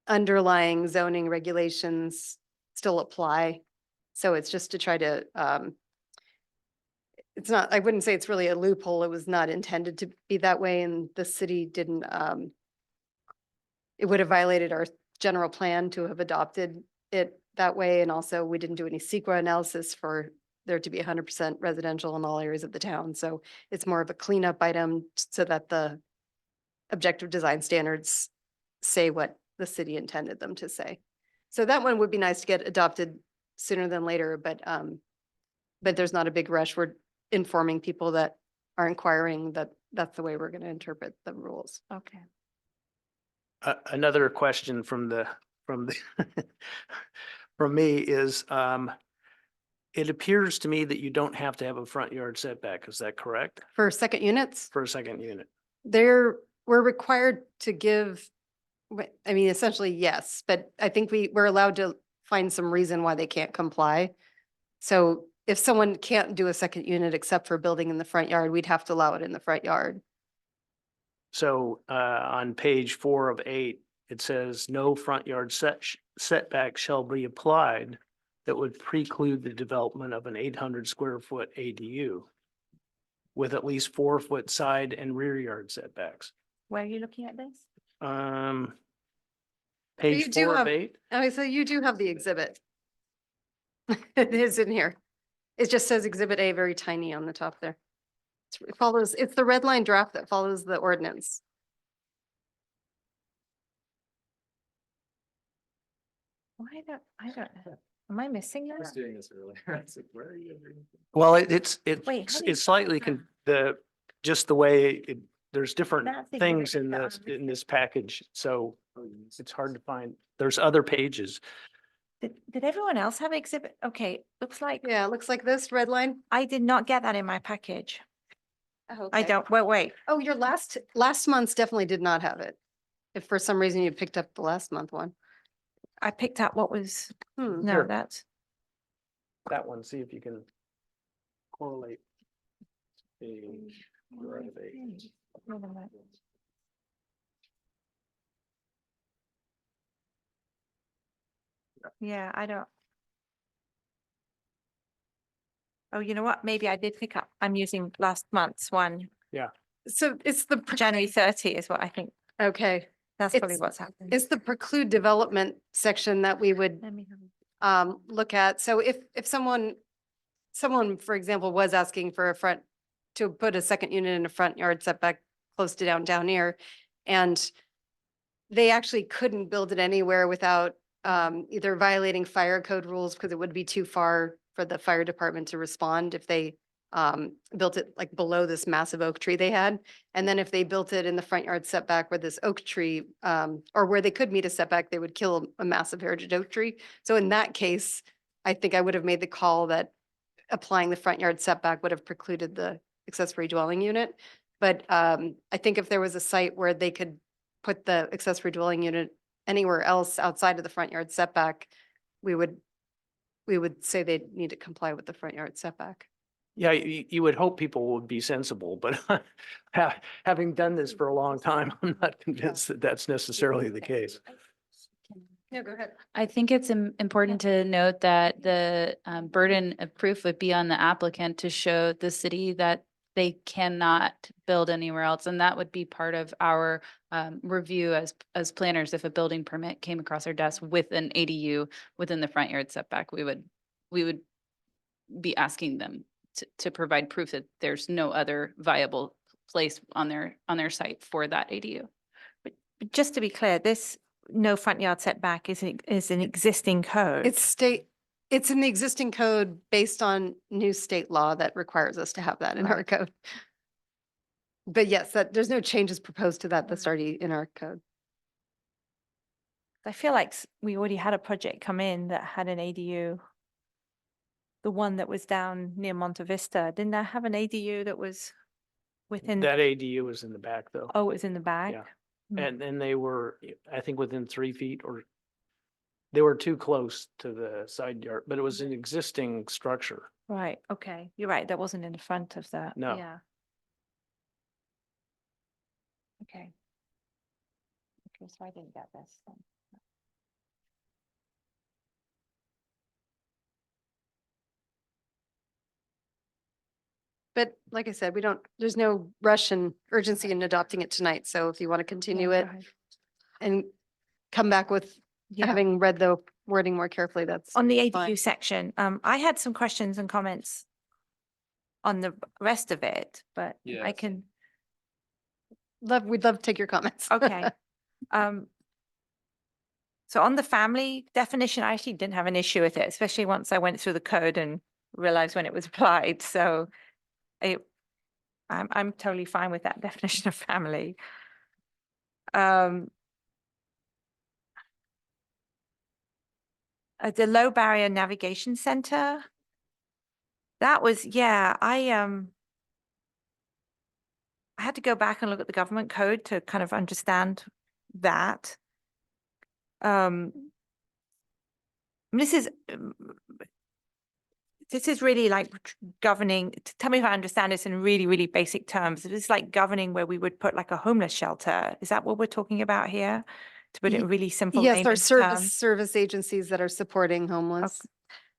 underlying zoning regulations still apply. So it's just to try to, it's not, I wouldn't say it's really a loophole. It was not intended to be that way, and the city didn't, it would have violated our general plan to have adopted it that way. And also we didn't do any CEQA analysis for there to be 100% residential in all areas of the town. So it's more of a cleanup item so that the objective design standards say what the city intended them to say. So that one would be nice to get adopted sooner than later, but there's not a big rush. We're informing people that are inquiring that that's the way we're going to interpret the rules. Okay. Another question from from me is, it appears to me that you don't have to have a front yard setback. Is that correct? For second units, For a second unit? we're required to give, I mean, essentially, yes, but I think we're allowed to find some reason why they can't comply. So if someone can't do a second unit except for building in the front yard, we'd have to allow it in the front yard. So on page 4 of 8, it says no front yard setback shall be applied that would preclude the development of an 800 square foot ADU with at least 4-foot side and rear yard setbacks. Where are you looking at this? you Page do 4 have- of 8. Oh, so you do have the exhibit. It is in here. It just says Exhibit A very tiny on the top there. It follows, it's the red line draft that follows the ordinance. I don't know. Am I missing that? doing this earlier. I said, where are you? Well, Wait, how do you it's slightly, just the way there's different That's the things exhibit in that I'm in this package. So it's hard to find. There's other pages. Did everyone else have exhibit? Okay, looks like Yeah, it looks like this red line. I did not get that in my package. Oh, I okay. don't, wait. Oh, your last month's definitely did not have it. If for some reason you picked up the last month one. I picked up what was, no, Here. that's, That one, see if you can correlate. Page 4 of 8. wait a minute. Yeah, I don't. Oh, you know what? Maybe I did pick up. I'm using last month's one. So it's the, January 30 is what I think. okay, That's probably It's- what's happening. it's the preclude development section that we would Let me have look at. So if someone, for example, was asking for to put a second unit in a front yard setback close to downtown here, and they actually couldn't build it anywhere without either violating fire code rules because it would be too far for the fire department to respond if they built it like below this massive oak tree they had. And then if they built it in the front yard setback where this oak tree, or where they could meet a setback, they would kill a massive heritage oak tree. So in that case, I think I would have made the call that applying the front yard setback would have precluded the accessory dwelling unit. But I think if there was a site where they could put the accessory dwelling unit anywhere else outside of the front yard setback, we would say they need to comply with the front yard setback. Yeah, you would hope people would be sensible, but having done this for a long time, I'm not convinced that that's necessarily the case. Yeah, go ahead. I think it's important to note that the burden of proof would be on the applicant to show the city that they cannot build anywhere else. And that would be part of our review as planners. If a building permit came across our desk with an ADU within the front yard setback, we would be asking them to provide proof that there's no other viable place on their site for that ADU. But just to be clear, this no front yard setback is an existing code. It's in the existing code based on new state law that requires us to have that in our code. But yes, there's no changes proposed to that. That's already in our code. I feel like we already had a project come in that had an ADU. The one that was down near Monte Vista, didn't that have an ADU that was within, That ADU was in the back though. oh, it was in the back? Yeah. Mm. And then they were, I think, within 3 feet or they were too close to the side yard, but it was an existing structure. Right, okay, you're right, that wasn't in the front of that, No. yeah. Okay. Okay, so I didn't get this then. But like I said, there's no rush and urgency in adopting it tonight. So if you want to continue Yeah, it go ahead. and come back with Yeah. having read the wording more carefully, that's On the ADU fine. section, I had some questions and comments on the rest of it, but I Yes. can, We'd love to take your comments. okay. Um, so on the family definition, I actually didn't have an issue with it, especially once I went through the code and realized when it was applied. So I'm totally fine with that definition of family. The low barrier navigation center. That was, yeah, I had to go back and look at the government code to kind of understand that. This is really like governing, tell me if I understand this in really, really basic terms. This is like governing where we would put like a homeless shelter. Is that what we're talking about here? To put it in really simple Yes, our layman's terms? service agencies that are supporting homeless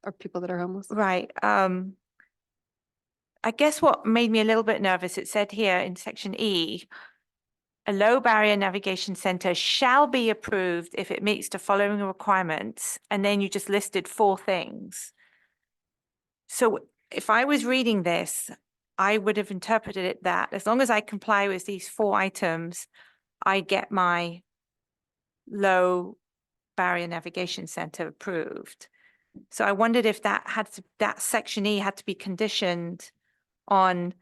or people that are homeless. Right. I guess what made me a little bit nervous, it said here in section E, a low barrier navigation center shall be approved if it meets the following requirements. And then you just listed 4 things. So if I was reading this, I would have interpreted it that as long as I comply with these 4 items, I get my low barrier navigation center approved. So I wondered if that section E had to be conditioned on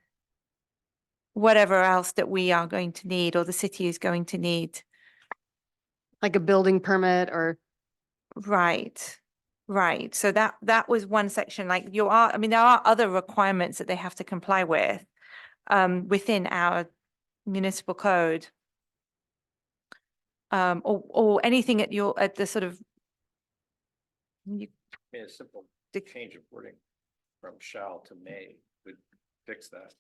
whatever else that we are going to need or the city is going to need. Like a building permit or Right. Right. So that was one section, like there are other requirements that they have to comply with within our municipal code. Or anything at the sort of A simple change of wording from shall to may would fix that.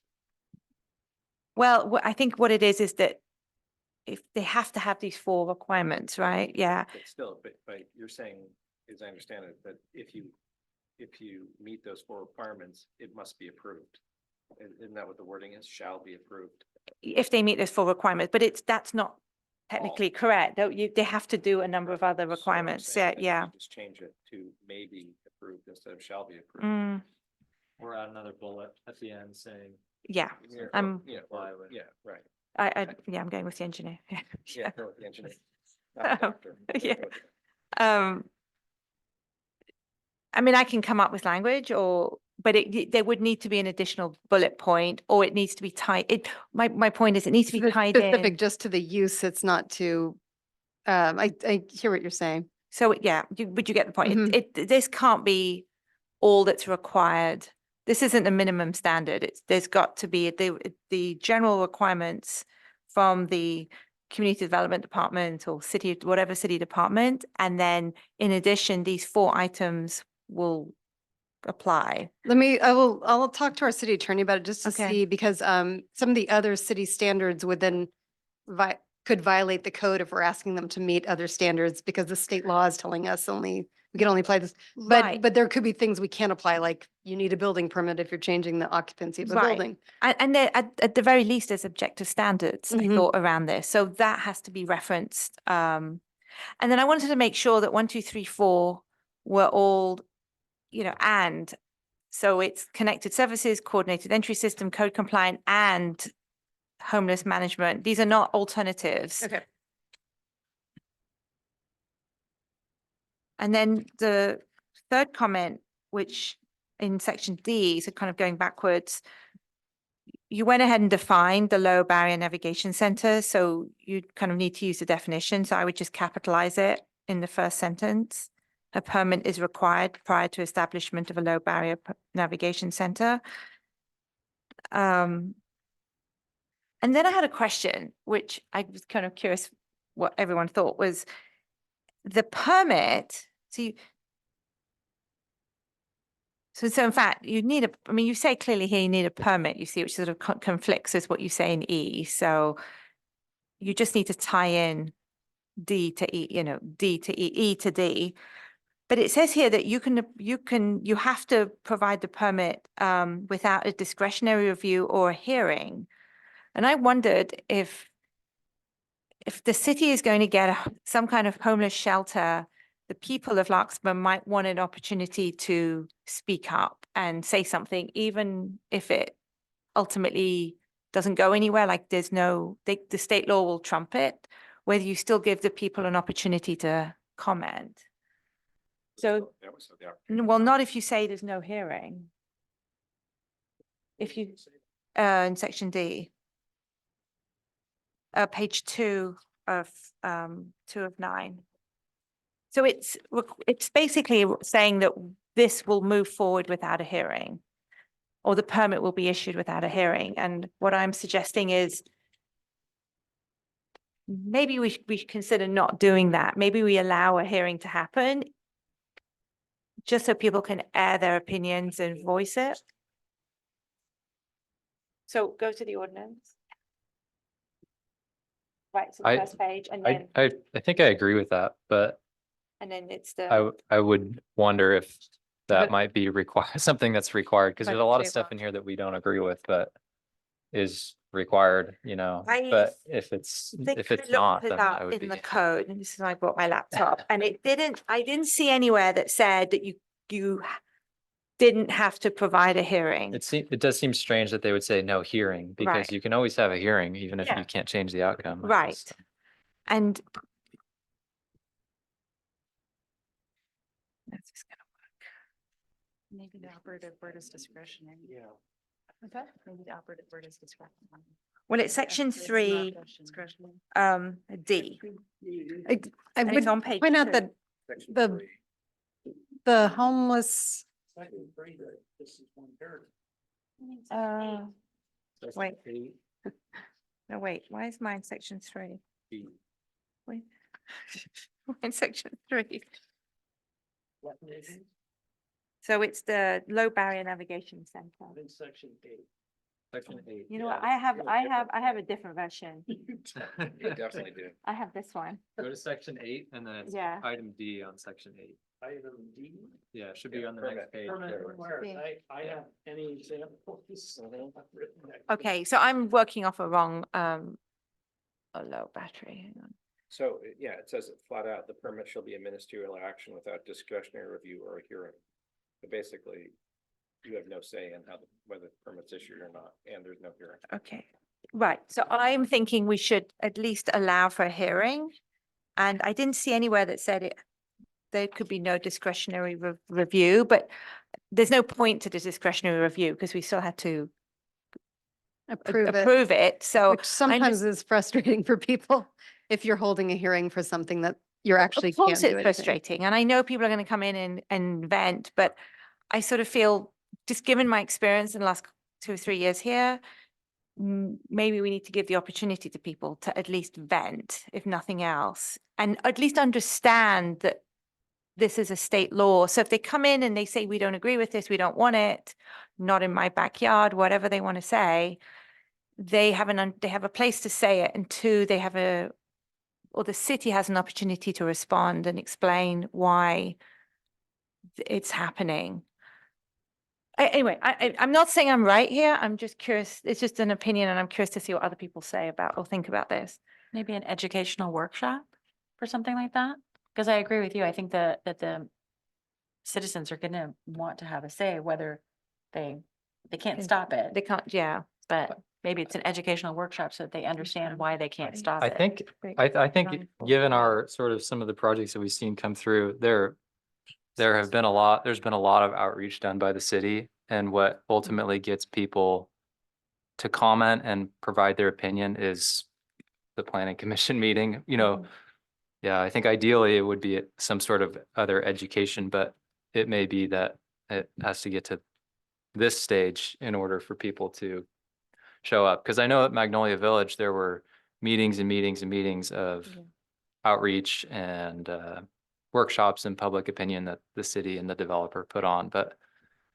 well, I think what it is that if they have to have these 4 requirements, right? Yeah. But still, but you're saying, as I understand it, that if you meet those 4 requirements, it must be approved. Isn't that what the wording is? Shall be approved. If they meet those 4 requirements, but that's not technically correct. They have to do a number of other So I'm requirements. saying Yeah. that you just change it to may be approved instead of shall be approved. Mm, Or add another bullet at the end saying. yeah. Yeah, I'm- yeah, yeah, right. I'm going with the engineer. Yeah, go with the engineer. Not the doctor. Yeah. I mean, I can come up with language but there would need to be an additional bullet point or it needs to be tied. My point is it needs to be tied specific in. just to the use. It's not to, I hear what you're saying. So yeah, but you get the point. Mhm. This can't be all that's required. This isn't a minimum standard. There's got to be the general requirements from the community development department or whatever city department. And then in addition, these 4 items will apply. I'll talk to our city attorney about it just to Okay. see, because some of the other city standards would then could violate the code if we're asking them to meet other standards, because the state law is telling us we can only apply this. Right. But there could be things we can't apply, like you need a building permit if you're changing the occupancy of a Right. building. And there, at the very least, there's objective standards, I Mhm. thought, around this. So that has to be referenced. And then I wanted to make sure that 1, 2, 3, 4 were all, and so it's connected services, coordinated entry system, code compliant, and homeless management. These are not alternatives. Okay. And then the 3rd comment, which in section D, so kind of going backwards, you went ahead and defined the low barrier navigation center. So you kind of need to use the definition. So I would just capitalize it. in the first sentence. A permit is required prior to establishment of a low barrier navigation center. And then I had a question, which I was kind of curious what everyone thought was the permit. So in fact, you need I mean, you say clearly here you need a permit, you see, which sort of conflicts with what you say in E. So you just need to tie in D to E, D to E, E to D. But it says here that you have to provide the permit without a discretionary review or a hearing. And I wondered if the city is going to get some kind of homeless shelter, the people of Larkspur might want an opportunity to speak up and say something, even if it ultimately doesn't go anywhere, like the state law will trump it, whether you still give the people an opportunity to comment. So, well, not if you say there's no hearing. If you, in section D. Page 2 of 9. So it's basically saying that this will move forward without a hearing, or the permit will be issued without a hearing. And what I'm suggesting is maybe we consider not doing that. Maybe we allow a hearing to happen just so people can air their opinions and voice it. So go to the ordinance. Right, so the I- first page, and I, then I think I agree with that, but it's the. I would wonder if that But- might be required, something that's required, because there's a lot of Say stuff what? in here that we don't agree with, but is required, but if it's They if could it's look not, it then up I would in be. the code, and this is why I brought my laptop, and I didn't see anywhere that said that you didn't have to provide a hearing. It does seem strange that they would say no hearing, because Right. you can always have a hearing, even if Yeah. you can't change the outcome. Right. And that's just gonna Maybe the operative word is discretionary. Yeah. Okay. Maybe the operative word is discretionary. Well, it's section 3, Discretionary. D. I And would it's on page point out 2. that the homeless, This is one third. Wait. No, wait, why is mine section 3? Wait. Mine's section 3. So it's the low barrier navigation center. In section 8. Section 8. You know what, I have a different version. You definitely do. I have this one. Go to section 8 and then it's Yeah. item D on section 8. Item D. Yeah, it should Yeah, be on the permit. next page. Permit there. required. Yeah. I have any examples. So I've written that. Okay, so I'm working off a wrong, a low battery, hang on. So, yeah, it says it flat out, the permit shall be a ministerial action without discretionary review or a hearing. But basically, you have no say in whether the permit's issued or not, and there's no hearing. Okay, right, so I'm thinking we should at least allow for a hearing. And I didn't see anywhere that said there could be no discretionary review, but there's no point to the discretionary review because we still had to approve it, so. which sometimes is frustrating for people if you're holding a hearing for something that you're actually Of can't course do it's anything. frustrating, and I know people are going to come in and vent, but I sort of feel, just given my experience in the last 2 or 3 years here, maybe we need to give the opportunity to people to at least vent, if nothing else, and at least understand that this is a state law. So if they come in and they say, we don't agree with this, we don't want it, not in my backyard, whatever they want to say, they have a place to say it, and 2, or the city has an opportunity to respond and explain why it's happening. Anyway, I'm not saying I'm right here. I'm just curious. It's just an opinion, and I'm curious to see what other people say about or think about this. Maybe an educational workshop for something like that? Because I agree with you. I think that the citizens are gonna want to have a say whether they can't Can- stop it, They can't, yeah. but maybe it's an educational workshop so that they understand why they can't stop I it. think, Great. I think Design for- given our sort of some of the projects that we've seen come through, there's been a lot of outreach done by the city, and what ultimately gets people to comment and provide their opinion is the planning commission meeting, Yeah, I think ideally it would be some sort of other education, but it may be that it has to get to this stage in order for people to show up. Because I know at Magnolia Village, there were meetings and meetings and meetings of Yeah. outreach and workshops and public opinion that the city and the developer put on, but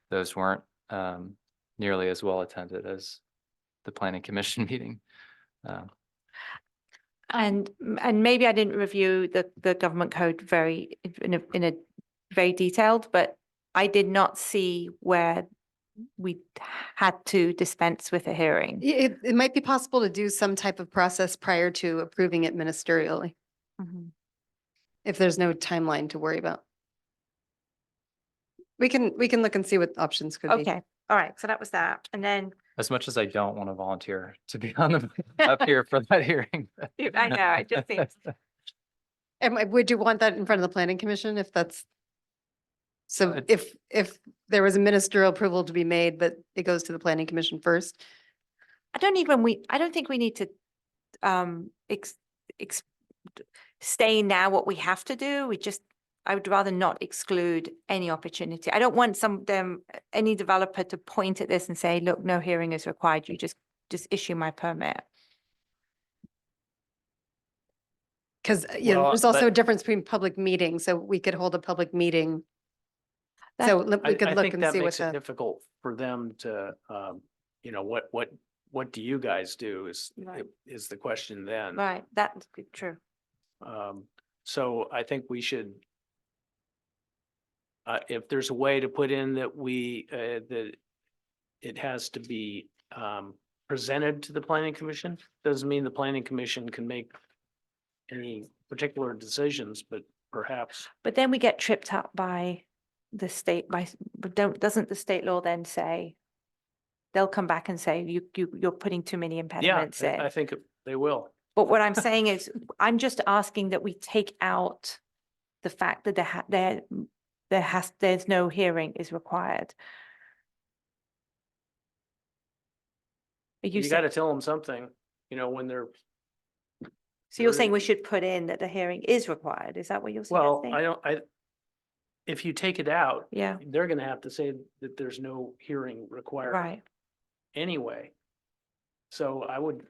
those weren't nearly as well attended as the planning commission meeting. And maybe I didn't review the government code in a very detailed, but I did not see where we had to dispense with a hearing. It might be possible to do some type of process prior to approving it ministerially, Mhm. if there's no timeline to worry about. We can look and see what options could be. Okay, all right, so that was that. And then, As much as I don't want to volunteer to be on the up here for that hearing. I know, it just seems, And would you want that in front of the planning commission if that's? So Uh, if there was a ministerial approval to be made, but it goes to the planning commission first? I don't think we need to stay now what we have to do. I would rather not exclude any opportunity. I don't want any developer to point at this and say, look, no hearing is required. You just issue my permit. Because, Well, there's also a but- difference between public meetings, so we could hold a public meeting. That- So we could I look think and that see what makes it the, difficult for them to, what do you guys do Right. is the question then. Right, that's true. So I think we should, if there's a way to put in that that it has to be, presented to the planning commission, doesn't mean the planning commission can make any particular decisions, but perhaps. But then we get tripped up by the state, doesn't the state law then say, they'll come back and say, you're putting too many Yeah, impediments in. I think they will. But what I'm saying is, I'm just asking that we take out the fact that there's no hearing is required. Are you You got saying, to tell them something, when they're, so you're saying we should put in that the hearing is required? Is that what you're well, suggesting? if you take it out, Yeah, they're gonna have to say that there's no hearing required right. anyway. So Well,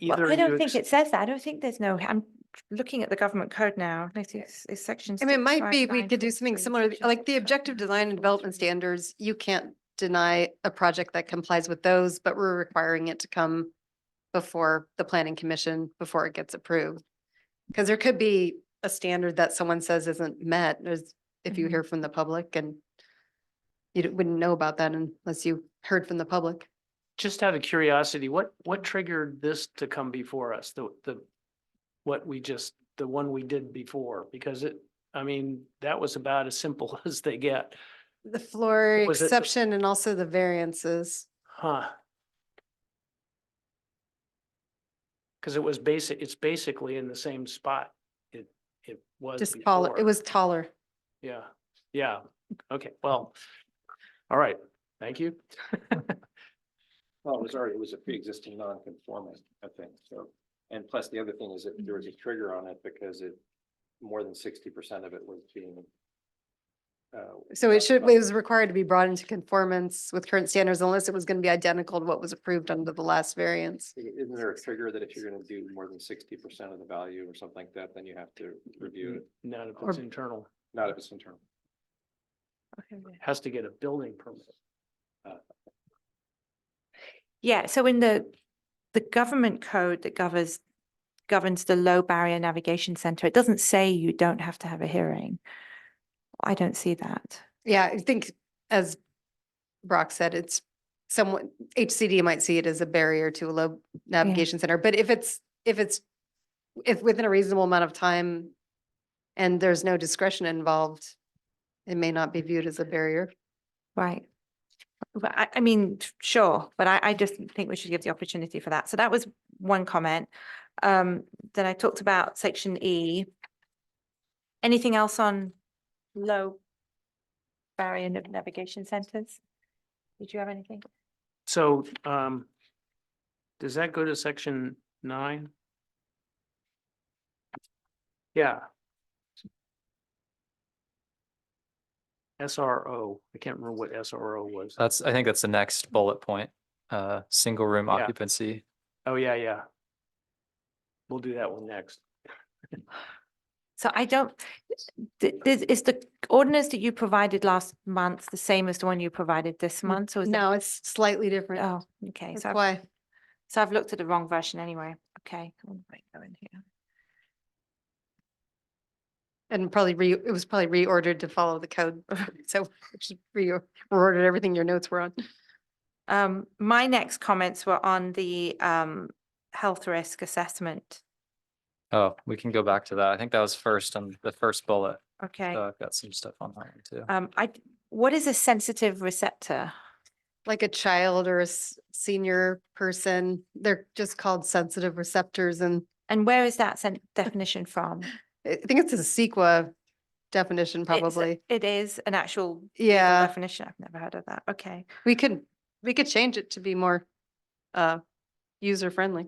either I don't you think it says that. I don't think there's no, I'm looking at the government code now. This is section. I mean, it might be, we could do 659.43, something similar, section like the 659. objective design and development standards, you can't deny a project that complies with those, but we're requiring it to come before the planning commission, before it gets approved. Because there could be a standard that someone says isn't met, if you Mhm. hear from the public, and you wouldn't know about that unless you heard from the public. just out of curiosity, what triggered this to come before us? The one we did before, because that was about as simple as they get, The floor Was it the- exception and also the variances. huh? Because it's basically in the same spot it was Just taller, it before. was taller. Yeah, okay, well, all right, thank you. Well, it was a pre-existing non-conforming, I think, so. And plus the other thing is that there was a trigger on it because more than 60% of it was being. So it was required to be brought into conformance with current standards unless it was going to be identical to what was approved under the last variance. Isn't there a trigger that if you're gonna do more than 60% of the value or something like that, then you have to review it? Not if it's internal, Not if it's internal. has to get a building permit. Yeah, so in the government code that governs the low barrier navigation center, it doesn't say you don't have to have a hearing. I don't see that. Yeah, I think as Brock said, it's somewhat, HCD might see it as a barrier to a low navigation center, but if within a reasonable amount of time and there's no discretion involved, it may not be viewed as a barrier. Right. But I mean, sure, but I just think we should give the opportunity for that. So that was one comment. Then I talked about section E. Anything else on low barrier navigation centers? Did you have anything? So, does that go to section 9? Yeah. SRO, I can't remember what SRO was. I think that's the next bullet point, single room Yeah. occupancy. Oh, yeah, yeah. We'll do that one next. So I don't, is the ordinance that you provided last month the same as the one you provided this month? Or is No, it's slightly different. Oh, okay. That's So why. I've looked at the wrong version anyway. Okay. Go in here. And probably it was probably reordered to follow the code. So just reordered everything your notes were on. My next comments were on the health risk assessment. Oh, we can go back to that. I think that was first on the first bullet. Okay. So I've got some stuff on that one too. What is a sensitive receptor? Like a child or a senior person, they're just called sensitive receptors. And And where is that definition from? I think it's a CEQA definition, probably. It is an actual legal Yeah, definition. I've never heard of that. Okay. we could change it to be more user friendly.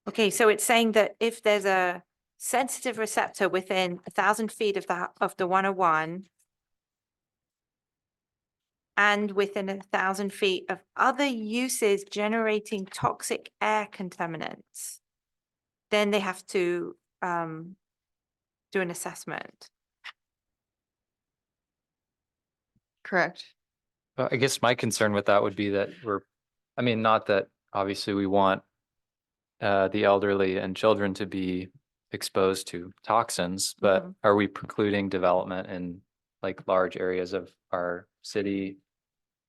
Okay, so it's saying that if there's a sensitive receptor within 1,000 feet of the 101 and within 1,000 feet of other uses generating toxic air contaminants, then they have to do an assessment. Correct. I guess my concern with that would be that I mean, not that obviously we want the elderly and children to be exposed to toxins, but Mhm. are we precluding development in like large areas of our city?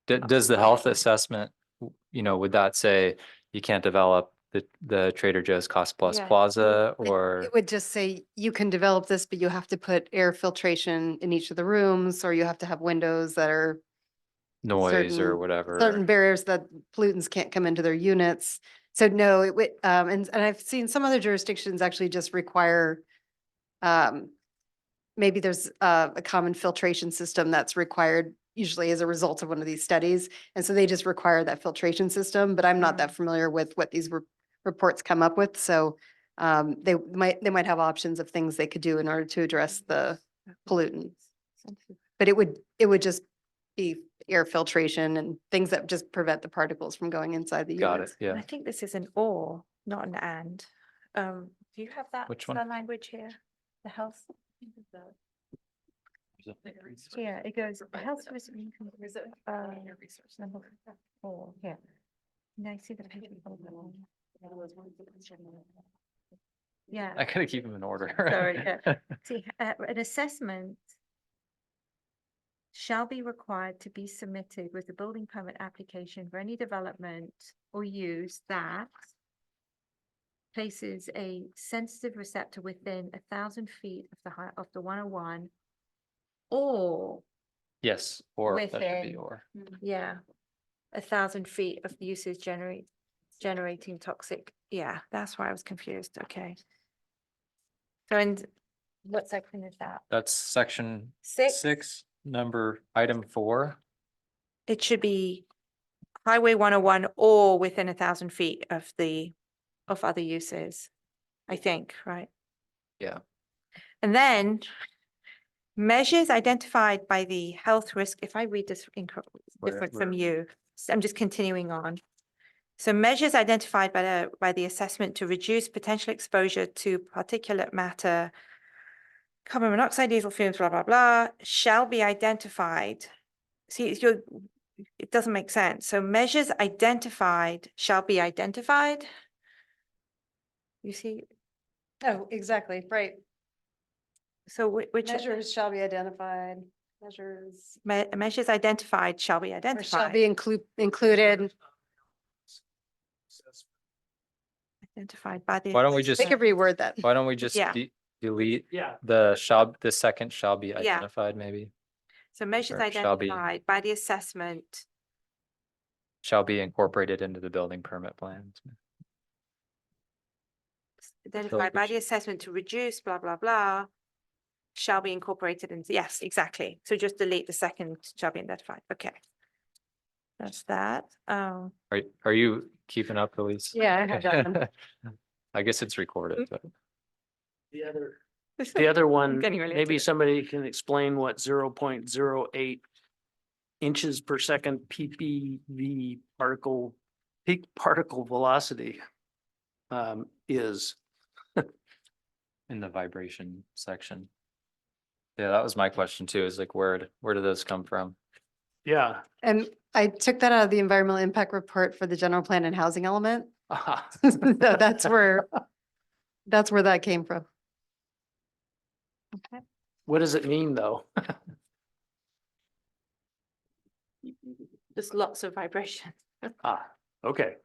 Does the health assessment, would that say you can't develop the Trader Joe's Cost Plus Yeah. Plaza It or would just say you can develop this, but you have to put air filtration in each of the rooms, or you have to have windows that are noise or certain whatever? barriers that pollutants can't come into their units. So no, it would, and I've seen some other jurisdictions actually just require, maybe there's a common filtration system that's required usually as a result of one of these studies. And so they just require that filtration system, but I'm not that familiar with what these reports come up with. So they might have options of things they could do in order to address the pollutants. But it would just be air filtration and things that just prevent the particles from going inside the Got it, units. And yeah. I think this is an or, not an and. Do you have that? Which the one? language here? The health? Yeah, it goes, health risk. Number 4, here. Now I see the page. Yeah. I gotta keep them in order. Sorry, yeah. See, an assessment shall be required to be submitted with the building permit application for any development or use that places a sensitive receptor within 1,000 feet of the height of the 101 or, Yes, or that should be Within. or. yeah, 1,000 feet of uses generating toxic. Yeah, that's why I was confused. Okay. So, and what section is that? That's section 6? 6, item 4. It should be Highway 101 or within 1,000 feet of other uses, I think, right? Yeah. And then measures identified by the health risk, if I read this different from you, I'm just continuing on. So measures identified by the assessment to reduce potential exposure to particulate matter, carbon monoxide, diesel fumes, blah, blah, blah, shall be identified. See, it doesn't make sense. So measures identified shall be identified. You see, Oh, exactly, right. so which Measures shall be identified, measures. measures identified shall be Or shall identified. be included. Identified by the. Why don't we just, They could reword that. why don't we just Yeah. delete Yeah. the second shall be Yeah. identified maybe? So measures Or shall be. identified by the assessment. Shall be incorporated into the building permit plans. Identified by the assessment to reduce blah, blah, blah. Shall be incorporated in, yes, exactly. So just delete the second shall be identified. Okay. That's that. Are you keeping up, Elise? Yeah, I have that one. I guess it's recorded, but The other one, getting really maybe into it. somebody can explain what 0.08 inches per second ppv particle, peak particle velocity is. In the vibration section. Yeah, that was my question too, is like, where do those come from? Yeah. And I took that out of the environmental impact report for the general plan and housing element. Aha. So that's where that came from. What does it mean, though? Just lots of vibration. Ah, okay.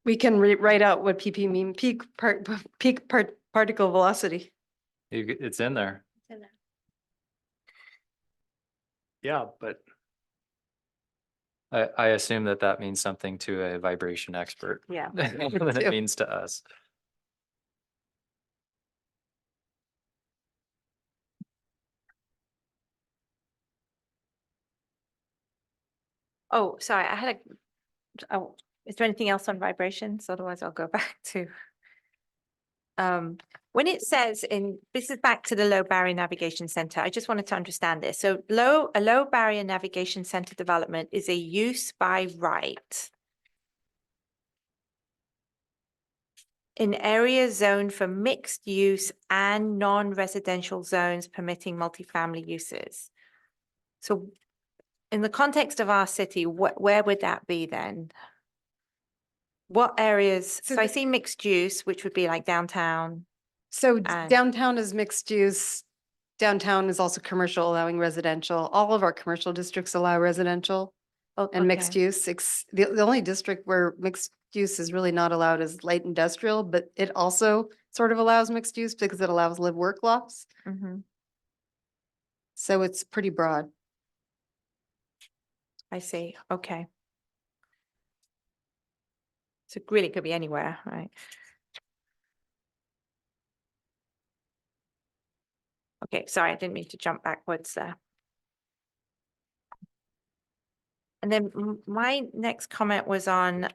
We can write out what PP mean, particle velocity. It's in there. Yeah, but I assume that means something to a vibration expert. Yeah. More than it means to us. Oh, sorry, I had oh, is there anything else on vibrations? Otherwise I'll go back to. When it says this is back to the low barrier navigation center, I just wanted to understand this. So a low barrier navigation center development is a use by right in areas zoned for mixed use and non-residential zones permitting multifamily uses. So in the context of our city, where would that be then? What areas? So So I the- see mixed use, which would be like downtown. So And- downtown is mixed use. Downtown is also commercial, allowing residential. All of our commercial districts allow residential and mixed Okay. use. The only district where mixed use is really not allowed is light industrial, but it also sort of allows mixed use because it allows live work lots. Mhm. So it's pretty broad. I see. Okay. So it really could be anywhere, right? Okay, sorry, I didn't mean to jump backwards there. And then my next comment was on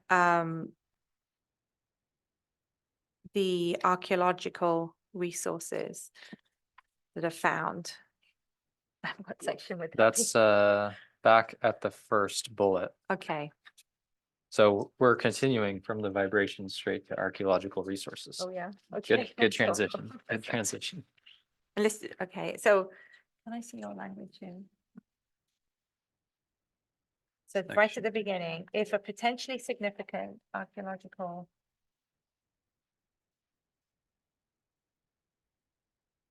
the archaeological resources that are found. What section would that be? That's back at the first bullet. Okay. So we're continuing from the vibration straight to archaeological resources. Oh, yeah. Okay. Good transition. Good transition. Okay, so can I see your language in? So right at the beginning, if a potentially significant archaeological,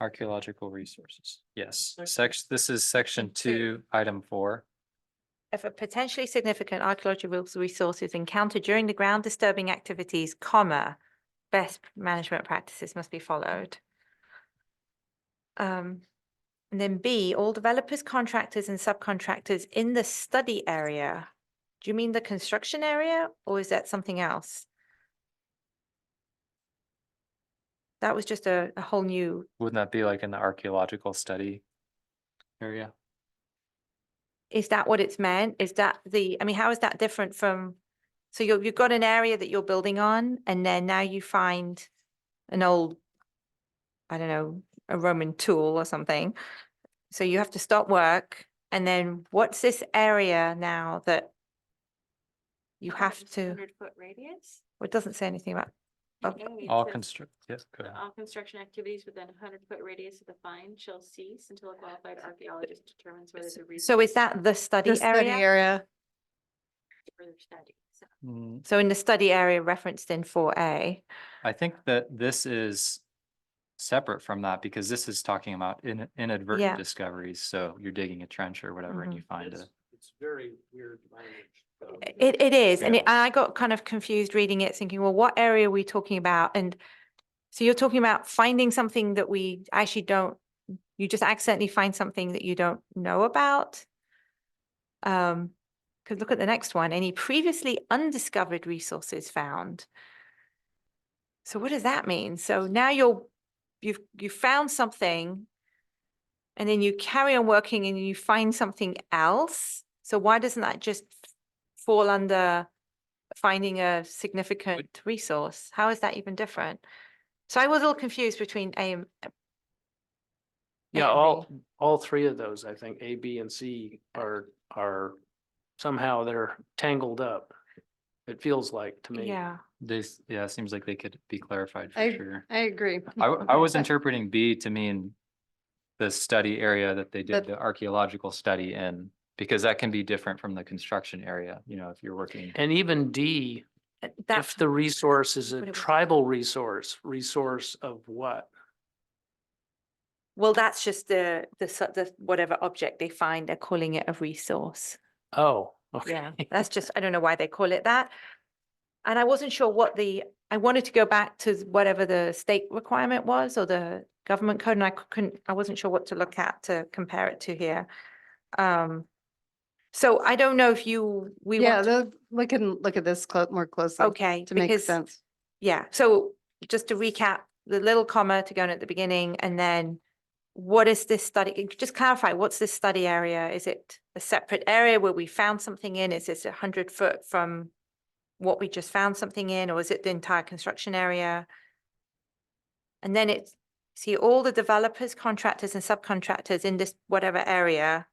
Archaeological resources. Yes, this is section 2, item 4. if a potentially significant archaeological resource is encountered during the ground disturbing activities, comma, best management practices must be followed. And then B, all developers, contractors and subcontractors in the study area. Do you mean the construction area or is that something else? That was just a whole new, Wouldn't that be like in the archaeological study area? is that what it's meant? Is that I mean, how is that different from, so you've got an area that you're building on and then now you find an old, I don't know, a Roman tool or something. So you have to stop work and then what's this area now that you have to, 100-foot radius? well, it doesn't say anything about, okay. All construct, yes, go ahead. All construction activities within a 100-foot radius of the find shall cease until a qualified archaeologist determines whether the reason. So is that the study The study area? area. Further study. So Mm, So in the study area referenced in 4A, I think that this is separate from that because this is talking about Yeah. inadvertent discoveries. So you're digging a trench or whatever and you find a. It's very weird language. it is, and Yeah. I got kind of confused reading it, thinking, well, what area are we talking about? And so you're talking about finding something that we actually don't, you just accidentally find something that you don't know about? Because look at the next one, any previously undiscovered resources found. So what does that mean? So now you've found something and then you carry on working and you find something else. So why doesn't that just fall under finding a significant resource? How is that even different? So I was a little confused between A and. Yeah, and B. all three of those, I think, A, B, and C are somehow they're tangled up. It feels like to me. Yeah, Yeah, it seems like they could be clarified for I, sure. I agree. I was interpreting B to mean the study area that they did That- the archaeological study in, because that can be different from the construction area, if you're working. And even D, that's if the resource is a what it was. tribal resource of what? Well, that's just the whatever object they find, they're calling it a resource. Oh, okay. Yeah, that's just, I don't know why they call it that. And I wasn't sure I wanted to go back to whatever the state requirement was or the government code, and I wasn't sure what to look at to compare it to here. So I don't know if we Yeah, want, we can look at this more closely okay, to make because, sense. yeah, so just to recap, the little comma to go in at the beginning, and then what is this study? Just clarify, what's this study area? Is it a separate area where we found something in? Is it 100 foot from what we just found something in, or is it the entire construction area? And then see all the developers, contractors and subcontractors in this whatever area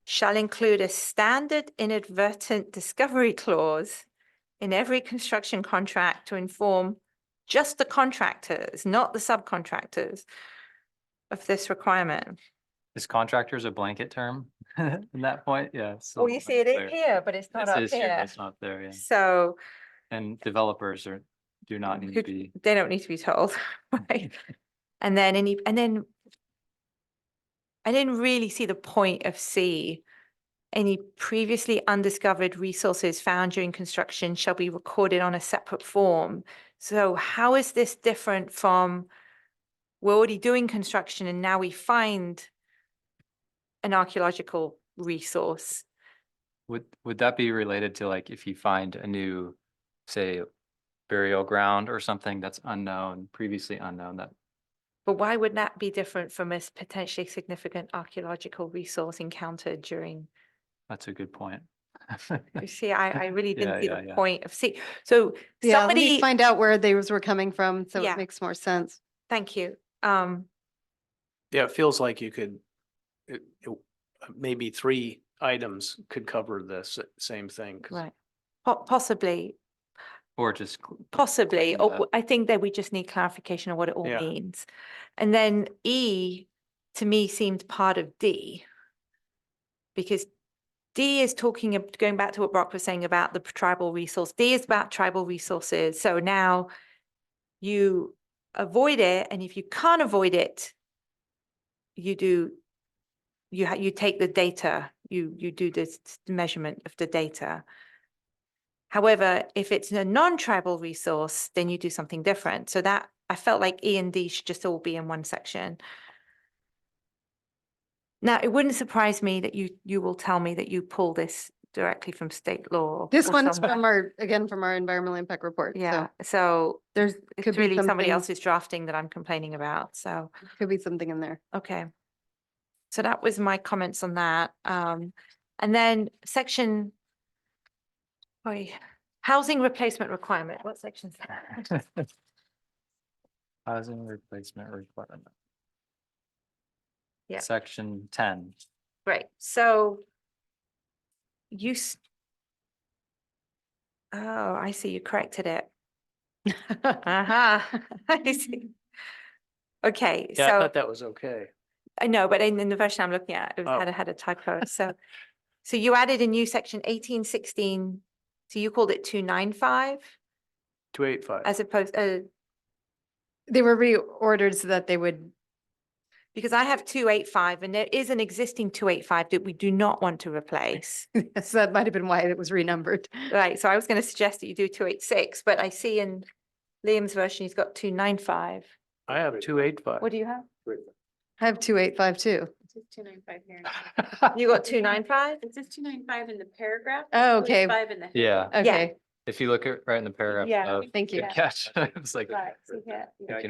shall include a standard inadvertent discovery clause in every construction contract to inform just the contractors, not the subcontractors, of this requirement. Is contractors a blanket term in that point? Yeah. Well, you see it in here, but it's not up It's true, but here. it's not there, yeah. So And developers do not need to be. they don't need to be told, right? And then I didn't really see the point of C. Any previously undiscovered resources found during construction shall be recorded on a separate form. So how is this different from we're already doing construction and now we find an archaeological resource? Would that be related to like if you find a new, say, burial ground or something that's unknown, previously unknown, that But why would that be different from a potentially significant archaeological resource encountered during? that's a good point. You see, I really Yeah, didn't see yeah, the yeah. point of see. So Yeah, let me somebody, find out where those were coming from, so Yeah. it makes more sense. thank you. Yeah, it feels like you could, maybe 3 items could cover this same thing. 'Cause Right. Possibly, Or just, possibly. Yeah. Or I think that we just need clarification of what it all Yeah. means. And then E, to me, seemed part of D. Because D is going back to what Brock was saying about the tribal resource. D is about tribal resources. So now you avoid it, and if you can't avoid it, you take the data, you do this measurement of the data. However, if it's a non-tribal resource, then you do something different. So that I felt like E and D should just all be in one section. Now, it wouldn't surprise me that you will tell me that you pull this directly from state law. This or one's somewhere. from our environmental impact report. Yeah, So so there's, it's could be really somebody something, else's drafting that I'm complaining about, so, could be something in there. okay. So that was my comments on that. And then section, housing replacement requirement, what section's that? housing replacement requirement. Yeah. Section 10. Right, so oh, I see, you corrected it. Uh-huh, I see. Okay, Yeah, I so thought that was okay. I know, but in the version I'm looking at, it Oh. had a typo, so you added a new section 1816, so you called it 295 285. as opposed, They were reordered so that they would, because I have 285 and there is an existing 285 that we do not want to replace. so that might have been why it was renumbered. Right, so I was going to suggest that you do 286, but I see in Liam's version, he's got 295. I have 285. What do you have? I have 2852. It says 295 here. You got 295? It says 295 in the paragraph. Oh, okay. 285 in the. Yeah, Okay, if you look at right in the paragraph. Yeah. above, thank you. good catch. It's like, Right, so yeah.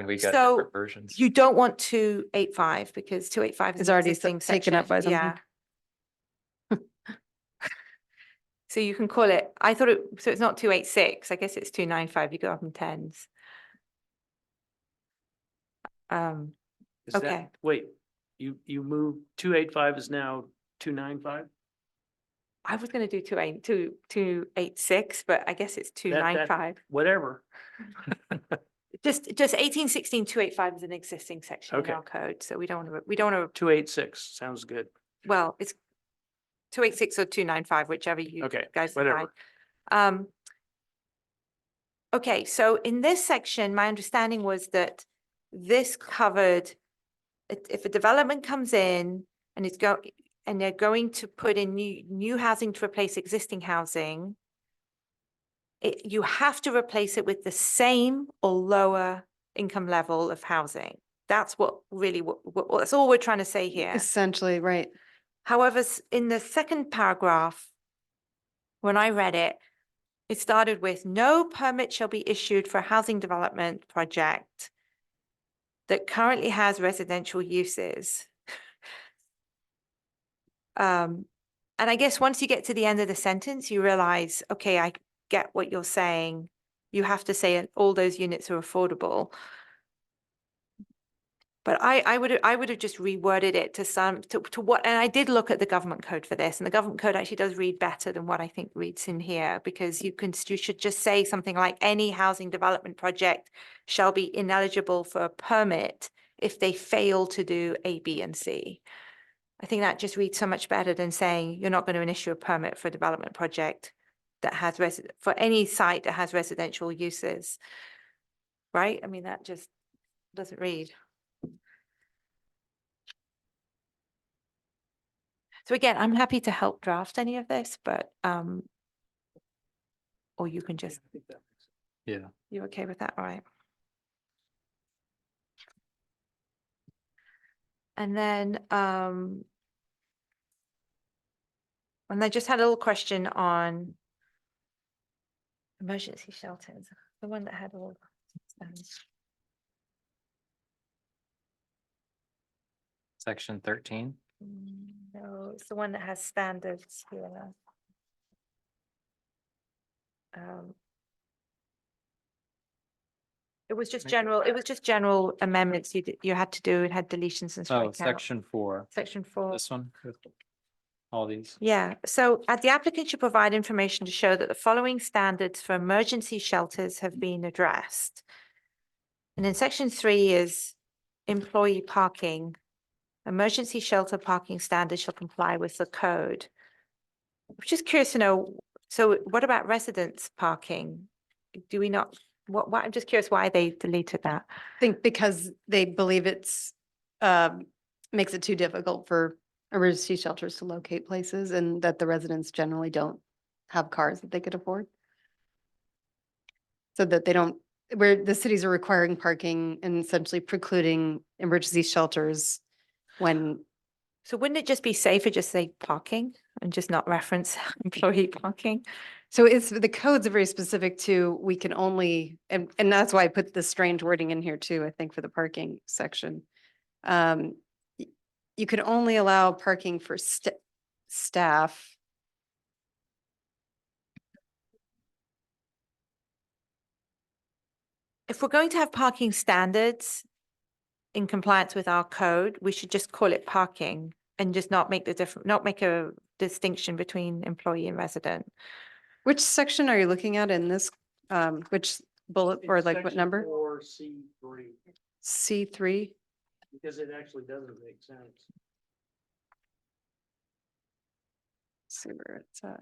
we got So, different versions. You don't want 285 because 285 is It's an already existing taken up section, by something. yeah. So you can call it, so it's not 286, I guess it's 295, you go up in tens. 285 is an existing section. Yeah. So you can call it, I thought it, so it's not 286, I guess it's 295, you go up in tens. So you can call it, I thought it, so it's not 286, I guess it's 295, you go up in tens. So you can call it, I thought it, so it's not 286, I guess it's 295, you go up in tens. Is that- Okay. Wait, you moved 285 is now 295? I was gonna do 286, but I guess it's 295. Whatever. Just 1816 285 is an existing section in Okay. our code, so we don't want to, 286, sounds good. well, it's 286 or 295, whichever you Okay, guys decide. whatever. Okay, so in this section, my understanding was that this covered if a development comes in and and they're going to put in new housing to replace existing housing, you have to replace it with the same or lower income level of housing. That's what that's all we're trying to say here. Essentially, right. However, in the second paragraph, when I read it, it started with no permit shall be issued for a housing development project that currently has residential uses. And I guess once you get to the end of the sentence, you realize, okay, I get what you're saying. You have to say all those units are affordable. But I would have just reworded it to what, and I did look at the government code for this, and the government code actually does read better than what I think reads in here, because you should just say something like any housing development project shall be ineligible for a permit if they fail to do A, B, and C. I think that just reads so much better than saying you're not going to issue a permit for a development project that has for any site that has residential uses. Right? I mean, that just doesn't read. So again, I'm happy to help draft any of this, but or you can just, Yeah. you okay with that? All right. And then and I just had a little question on emergency shelters, the one that had all Section 13. no, it's the one that has standards here. It was just general amendments you had to do. It had deletions and Oh, strike out. section 4. Section 4. This one. All these. Yeah, so the applicant should provide information to show that the following standards for emergency shelters have been addressed. And then section 3 is employee parking. Emergency shelter parking standards shall comply with the code. I'm just curious to know, so what about residents parking? Do we not, what, I'm just curious why they deleted that. I think because they believe it's makes it too difficult for emergency shelters to locate places, and that the residents generally don't have cars that they could afford. So that they don't, where the cities are requiring parking and essentially precluding emergency shelters when, So wouldn't it just be safer just say parking and just not reference employee parking? so it's, the codes are very specific to, we can only, and that's why I put the strange wording in here too, I think, for the parking section. You can only allow parking for staff. If we're going to have parking standards in compliance with our code, we should just call it parking and just not make not make a distinction between employee and resident. Which section are you looking at in this, which bullet, or like what number? Or C3, C3? because it actually doesn't make sense. See where it's at.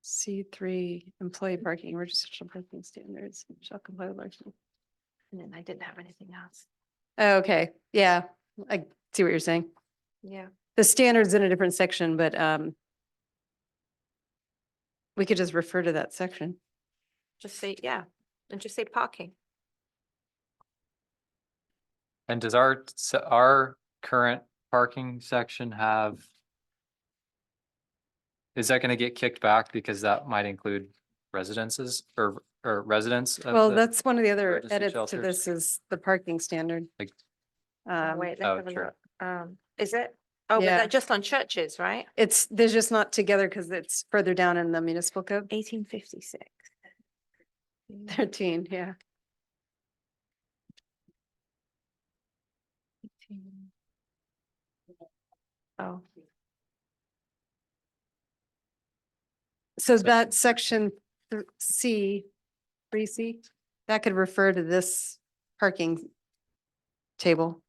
C3, employee parking, registered parking standards shall comply with Larkspur. And then I didn't have anything else. Oh, okay, yeah, I see what you're saying. Yeah. The standards in a different section, but we could just refer to that section. Just say, yeah, and just say parking. And does our current parking section have? Is that going to get kicked back because that might include residences or residents? of Well, the- that's one of the other emergency edits to shelters? this is the parking standard. Like- Wait, oh, let's have a true. look. Is it? Oh, but Yeah. that just on churches, right? It's, they're just not together because it's further down in the municipal code. 1856. 13, yeah. Oh, So that section C, 3C, that could refer to this parking table.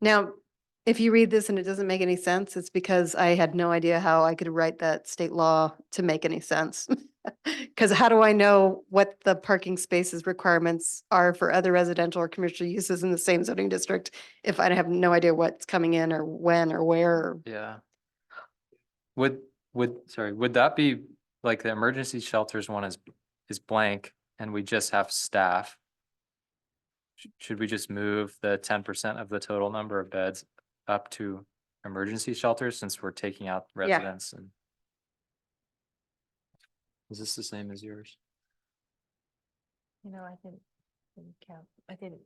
Now, if you read this and it doesn't make any sense, it's because I had no idea how I could write that state law to make any sense. Because how do I know what the parking spaces requirements are for other residential or commercial uses in the same zoning district if I have no idea what's coming in or when or where? Or- Yeah. Would that be like the emergency shelters one is blank and we just have staff? Should we just move the 10% of the total number of beds up to emergency shelters since we're taking out residents and? Is this the same as yours? I didn't count. I didn't.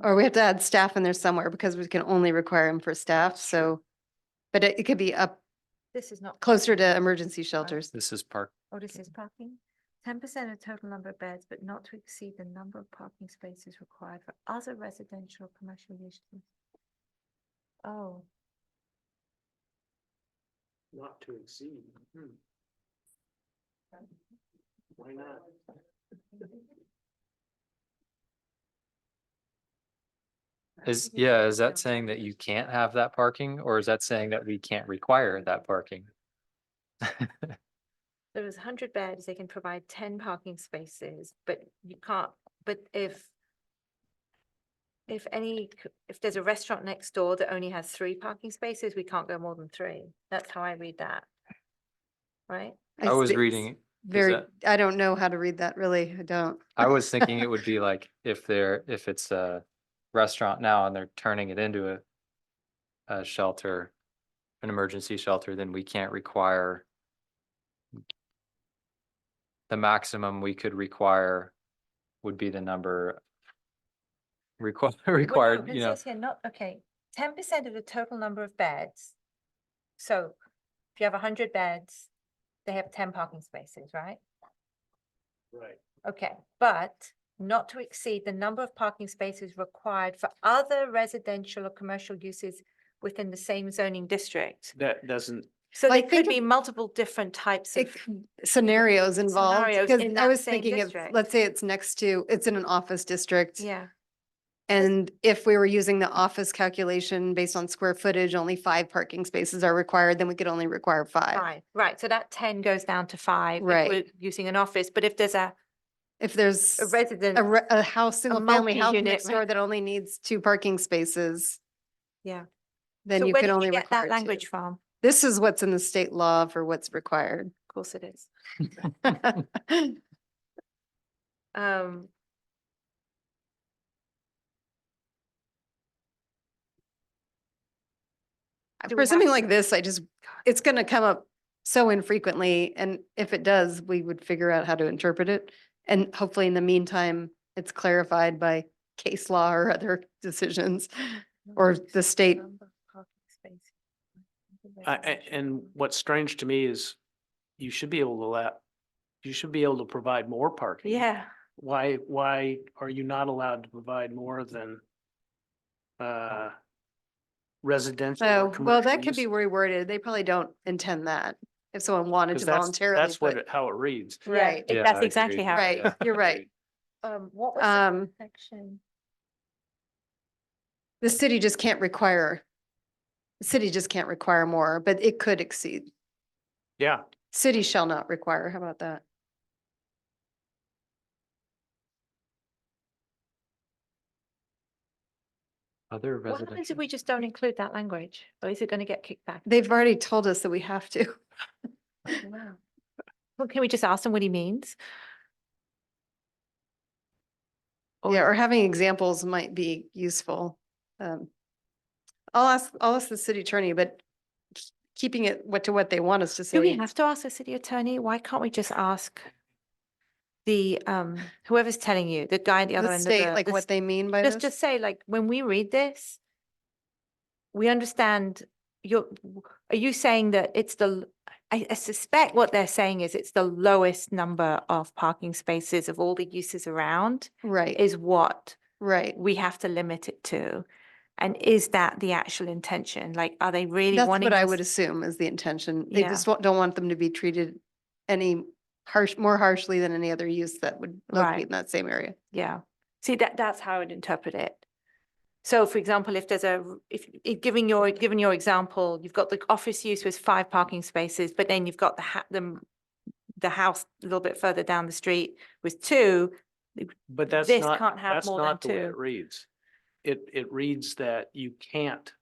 Or we have to add staff in there somewhere because we can only require them for staff, so. But it could be up This is not. closer to parking. emergency shelters. This is park. Oh, this is parking? 10% of total number of beds, but not to exceed the number of parking spaces required for other residential or commercial uses. Oh, Not to exceed. Why not? Is that saying that you can't have that parking or is that saying that we can't require that parking? there was 100 beds, they can provide 10 parking spaces, but you can't, but if there's a restaurant next door that only has 3 parking spaces, we can't go more than 3. That's how I read that. Right? I was see- reading, is Very, that- I don't know how to read that, really, I don't. I was thinking it would be like if it's a restaurant now and they're turning it into a shelter, an emergency shelter, then we can't require the maximum we could require would be the number required, It you know. says here, not, okay, 10% of the total number of beds. So if you have 100 beds, they have 10 parking spaces, right? Right. Okay, but not to exceed the number of parking spaces required for other residential or commercial uses within the same zoning district. That doesn't, So Well, I there could think be multiple different types of, Scenarios involved, Scenarios because in I that was same thinking of, district. let's say it's in an office district. yeah, And if we were using the office calculation based on square footage, only 5 parking spaces are required, then we could only require 5. 5, right, so that 10 goes down to 5. if Right. we're using an office, but if there's a If there's resident, a house, single family house multi-unit next door re- that only needs 2 parking spaces, yeah. then So you where could did only you get require that 2. language from? This is what's in the state law for what's required. Of course it is. Um, Do we For have something to- like this, it's gonna come up so infrequently, and if it does, we would figure out how to interpret it. And hopefully in the meantime, it's clarified by case law or other decisions. Or the state. number of parking spaces. and what's strange to me is you should be able to provide more parking. Yeah, Why are you not allowed to provide more than residential or Oh, well, commercial that could be use? reworded. They probably don't intend that. If someone wanted 'Cause to that's- voluntarily. That's what, put- how it reads. Right. yeah, Yeah, that's I exactly agree. how. Right, Yeah. you're right. What was the Um, section? the city just can't require more, but it could exceed. Yeah, City shall not require. How about that? Other What happens if residential. we just don't include that language? Or is it going to get kicked back? They've already told us that we have to. Wow. Well, can we just ask them what he means? Or Yeah, is- or having examples might be useful. I'll ask the city attorney, but keeping it to what they want us to say. Do we have to ask the city attorney? Why can't we just ask the, whoever's telling you, the guy at the other The end of state, the. like the what they mean by Just this? say, like, when we read this, we understand are you saying that it's I suspect what they're saying is it's the lowest number of parking spaces of all the uses around Right, is what right. we have to limit it to. And is that the actual intention? Like, are they really That's wanting what I us- would assume is the intention. They Yeah. just don't want them to be treated any more harshly than any other use that would Right. locate in that same area. Yeah. See, that's how I would interpret it. So for example, if there's giving your example, you've got the office use with 5 parking spaces, but then you've got the house a little bit further down the street with 2. But that's This not, can't have that's more than not the way 2. it reads. It reads that you can't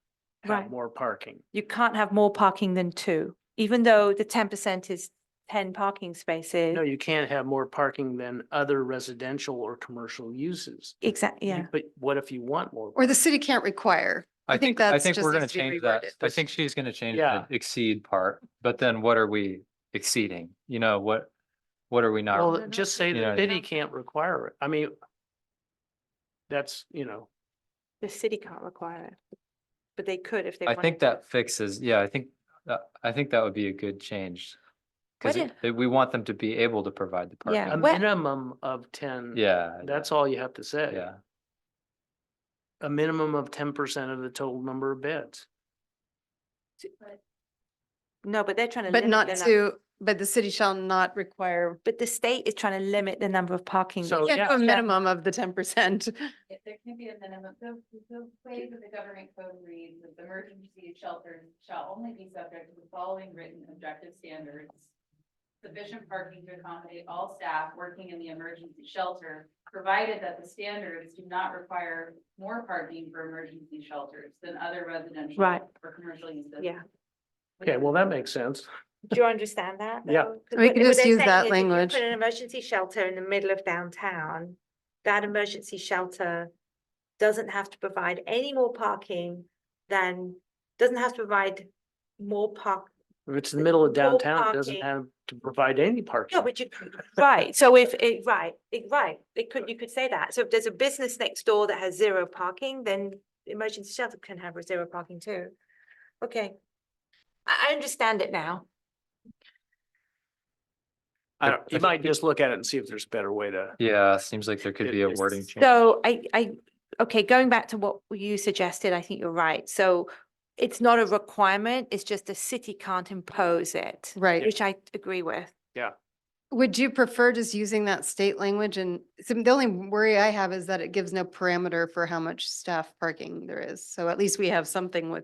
have Right. more parking. You can't have more parking than 2, even though the 10% is 10 parking spaces. No, you can't have more parking than other residential or commercial uses. Exactly, yeah. But what if you want more? Or the parking? city can't require. I think we're just gonna needs to be change that. reworded. I think she's gonna change Yeah. the exceed part, but then what are we exceeding? You know, what are we not? Well, just say You the know, city can't require it. I mean, that's, The city can't require it, but they could if they I wanted think to. that fixes, yeah, I think that would be a good change. Cause What we want them to be able to provide the Yeah. a parking. What- minimum of 10. Yeah. That's all you have to say. Yeah. A minimum of 10% of the total number of beds. No, but they're trying to But limit not the to, but the city shall not require, but the state is trying to limit the number of parking. So, can't yeah. do a minimum of the 10%. There can be a minimum, the way that the government code reads, that the emergency shelters shall only be subject to the following written objective standards. Sufficient parking to accommodate all staff working in the emergency shelter, provided that the standards do not require more parking for emergency shelters than other residential Right. or commercial uses. Yeah. Okay, well, that makes sense. Do you understand that? Yeah. though? 'Cause We what can just they're use saying that is if you language. Put an emergency shelter in the middle of downtown. That emergency shelter doesn't have to provide any more parking doesn't have to provide more If it's in the middle of More downtown, it doesn't parking. have to provide any parking. No, but right, so if it, right, you could say that. So if there's a business next door that has 0 parking, then the emergency shelter can have 0 parking too. Okay. I understand it now. You might just look at it and see if there's a better way to. Yeah, seems like there could be a wording change. So okay, going back to what you suggested, I think you're right. So it's not a requirement, it's just the city can't impose it. Right. Which I agree with. Would you prefer just using that state language? And the only worry I have is that it gives no parameter for how much staff parking there is. So at least we have something with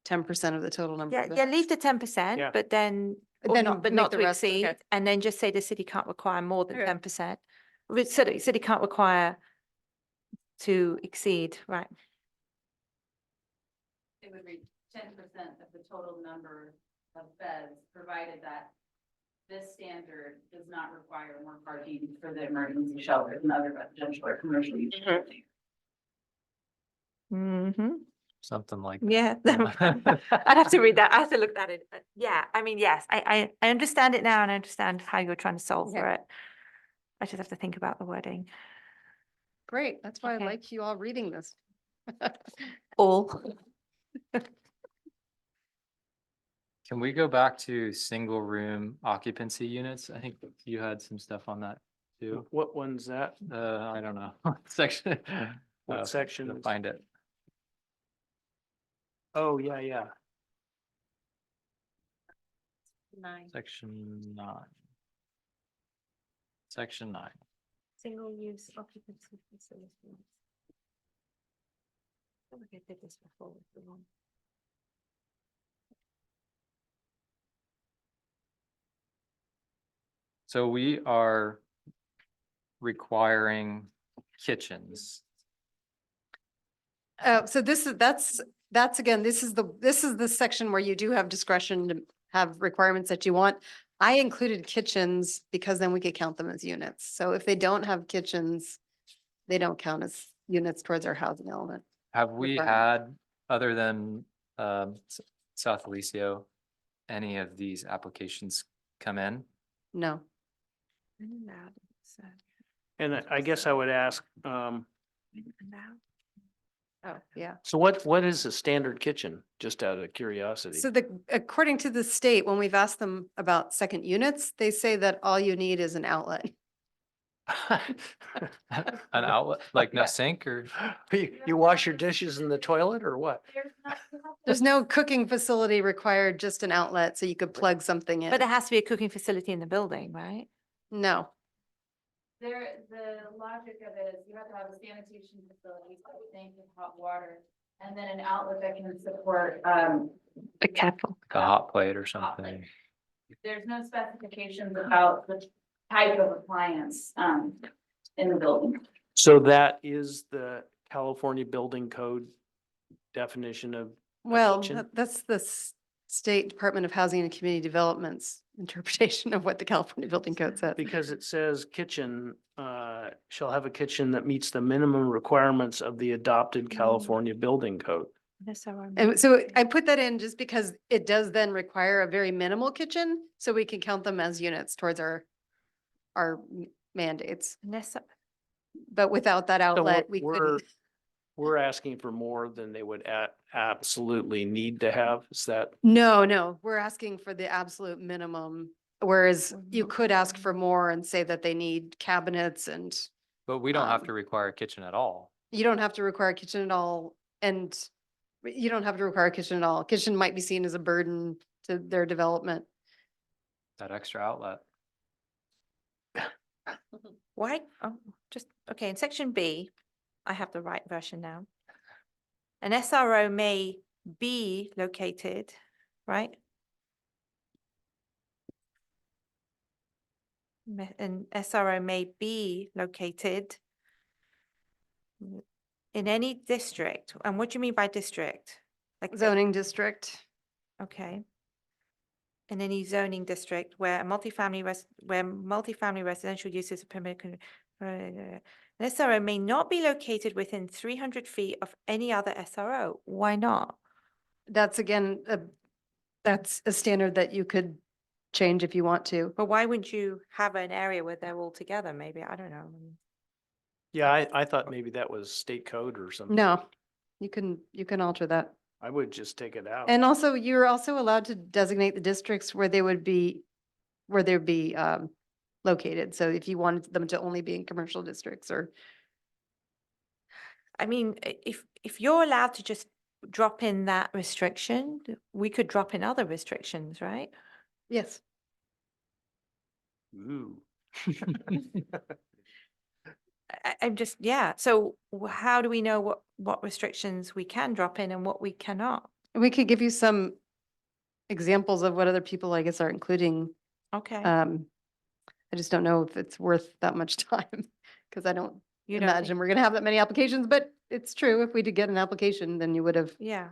10% of the total number. Yeah, of yeah, beds. leave the 10%, Yeah. but then, But then but make not the to rest, okay. exceed, and then just say the city can't require more than Okay. 10%. City can't require to exceed, right? It would reach 10% of the total number of beds, provided that this standard does not require more parking for the emergency shelters and other residential or commercial uses. Mm-hmm, Something like. yeah. that. I'd have to read that, I have to look at it. Yeah, I mean, yes, I understand it now and I understand how you're trying to solve for Yeah. it. I just have to think about the wording. Great. That's why Okay. I like you all reading this. All. Can we go back to single room occupancy units? I think you had some stuff on that too. What one's that? I don't know. Section. What section to is- Find it. Oh, yeah. Section 9. Section 9. Single use occupancy facilities. I feel like I did this before with the one. So we are requiring kitchens. So that's again, this is the section where you do have discretion to have requirements that you want. I included kitchens because then we could count them as units. So if they don't have kitchens, they don't count as units towards our housing element. Have we Requirement. had, other than South Alicio, any of these applications come in? No. And I guess I would ask, Oh, yeah. So what is a standard kitchen? Just out of curiosity. So according to the state, when we've asked them about second units, they say that all you need is an outlet. An outlet, like no sink or? You wash your dishes in the toilet or what? There's no cooking facility required, just an outlet so you could plug something in. But there has to be a cooking facility in the building, right? No, The logic of it is you have to have a sanitation facility, so sink with hot water, and then an outlet that can support, Be careful. Like a hot plate or Hot plate. something. there's no specifications about the type of appliance, in the building. So that is the California Building Code definition of well, kitchen? that's the State Department of Housing and Community Development's interpretation of what the California Building Code says. Because it says kitchen, shall have a kitchen that meets the minimum requirements of the adopted California Building Code. That's our own. And so I put that in just because it does then require a very minimal kitchen, so we can count them as units towards our mandates. Unless- But without that So outlet, we we're, couldn't. we're asking for more than they would absolutely need to have. Is that? No, we're asking for the absolute minimum, whereas We're you not could ask saying- for more and say that they need cabinets and But we don't have Um, to require a kitchen at all. you don't have to require a kitchen at all. And you don't have to require a kitchen at all. Kitchen might be seen as a burden to their development. That extra outlet. Why? Oh, just, okay, in section B, I have the right version now. An SRO may be located, right? An SRO may be located in any district. And what do you mean by district? Like Zoning district. Okay. In any zoning district where multifamily residential uses are permitted. An SRO may not be located within 300 feet of any other SRO. Why not? That's again, that's a standard that you could change if you want to. But why wouldn't you have an area where they're all together? Maybe, I don't know. Yeah, I thought maybe that was state code or something. No, you can alter that. I would just take it out. And also, you're also allowed to designate the districts where they would be, where they'd be located. So if you wanted them to only be in commercial districts or, I mean, if you're allowed to just drop in that restriction, we could drop in other restrictions, right? yes. Ooh. I'm just, yeah. So how do we know what restrictions we can drop in and what we cannot? We could give you some examples of what other people, I guess, are including. Okay. I just don't know if it's worth that much time because I don't You don't think- imagine we're gonna have that many applications, but it's true. If we did get an application, then you would have Yeah.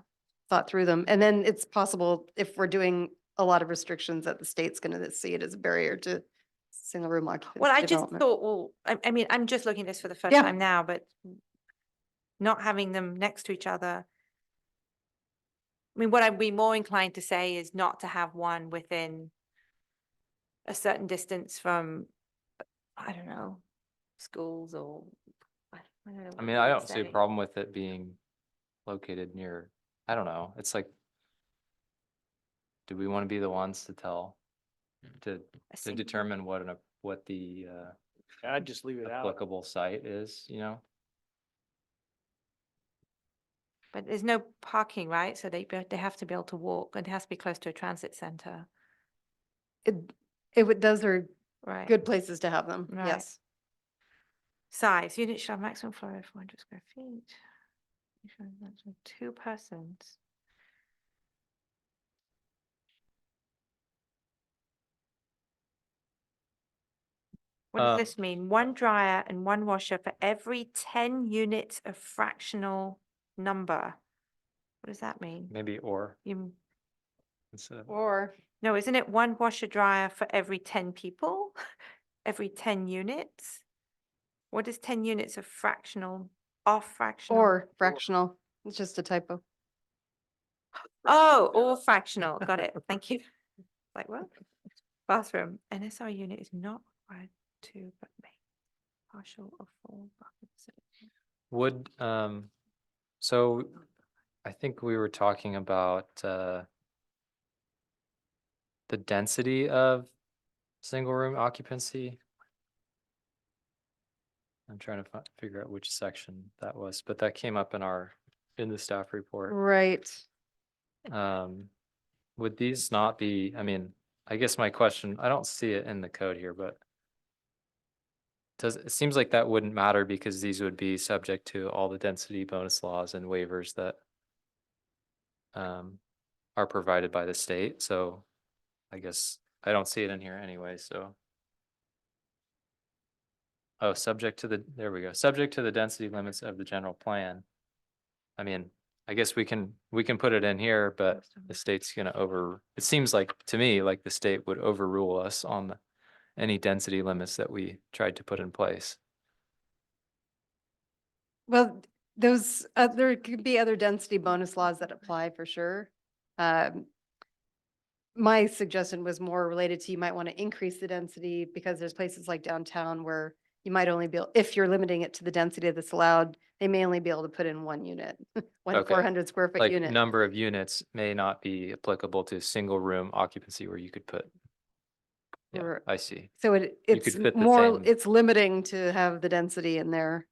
thought through them. And then it's possible if we're doing a lot of restrictions that the state's gonna see it as a barrier to single room occupancy Well, I just development. thought, well, I mean, I'm just looking at this for the first Yeah. time now, but not having them next to each other. I mean, what I'd be more inclined to say is not to have one within a certain distance from, I don't know, schools or. I don't know I what mean, you I would don't see a say. problem with it being located near, I don't know, it's like, do we want to be the ones to tell, to A single- determine what the I'd just leave it out. applicable site is, you know? But there's no parking, right? So they have to be able to walk and it has to be close to a transit center, Those are right? good places to have them. Right. Yes. Size, unit shall have maximum flow of 400 square feet. You shall have maximum 2 persons. What does Uh, this mean? 1 dryer and 1 washer for every 10 units of fractional number. What does that mean? Maybe or You, instead of, Or no, isn't it 1 washer dryer for every 10 people? Every 10 units? What is 10 units of fractional, off fractional? or fractional. It's just a typo. Oh, or fractional. Got it. Thank you. Like what? Bathroom. An SR unit is not required to, but may partial or full bathroom facility. would, So I think we were talking about the density of single room occupancy. I'm trying to figure out which section that was, but that came up in the staff report. Right. Would these not be, I mean, I guess my question, I don't see it in the code here, but it seems like that wouldn't matter because these would be subject to all the density bonus laws and waivers that are provided by the state. So I guess I don't see it in here anyway, so. Oh, there we go. Subject to the density limits of the general plan. I mean, I guess we can put it in here, but the state's gonna it seems like, to me, like the state would overrule us on any density limits that we tried to put in place. Well, there could be other density bonus laws that apply for sure. My suggestion was more related to you might want to increase the density because there's places like downtown where you might only be, if you're limiting it to the density that's allowed, they may only be able to put in one unit, one Okay. 400 square foot Like unit. number of units may not be applicable to single room occupancy where you could put. Yeah, Or- I see. So You it's could fit the more, same- it's limiting to have the density in there.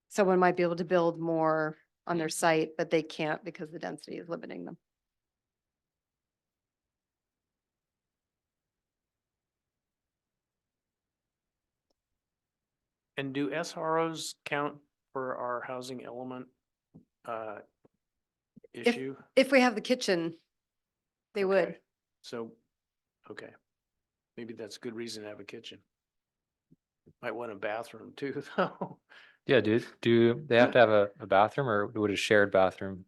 Someone might be able to build more on their site, but they can't because the density is limiting them. And do SROs count for our housing element issue? If we have the kitchen, they would. Okay. So, okay. Maybe that's a good reason to have a kitchen. Might want a bathroom too, though. Yeah, do they have to have a bathroom or would a shared bathroom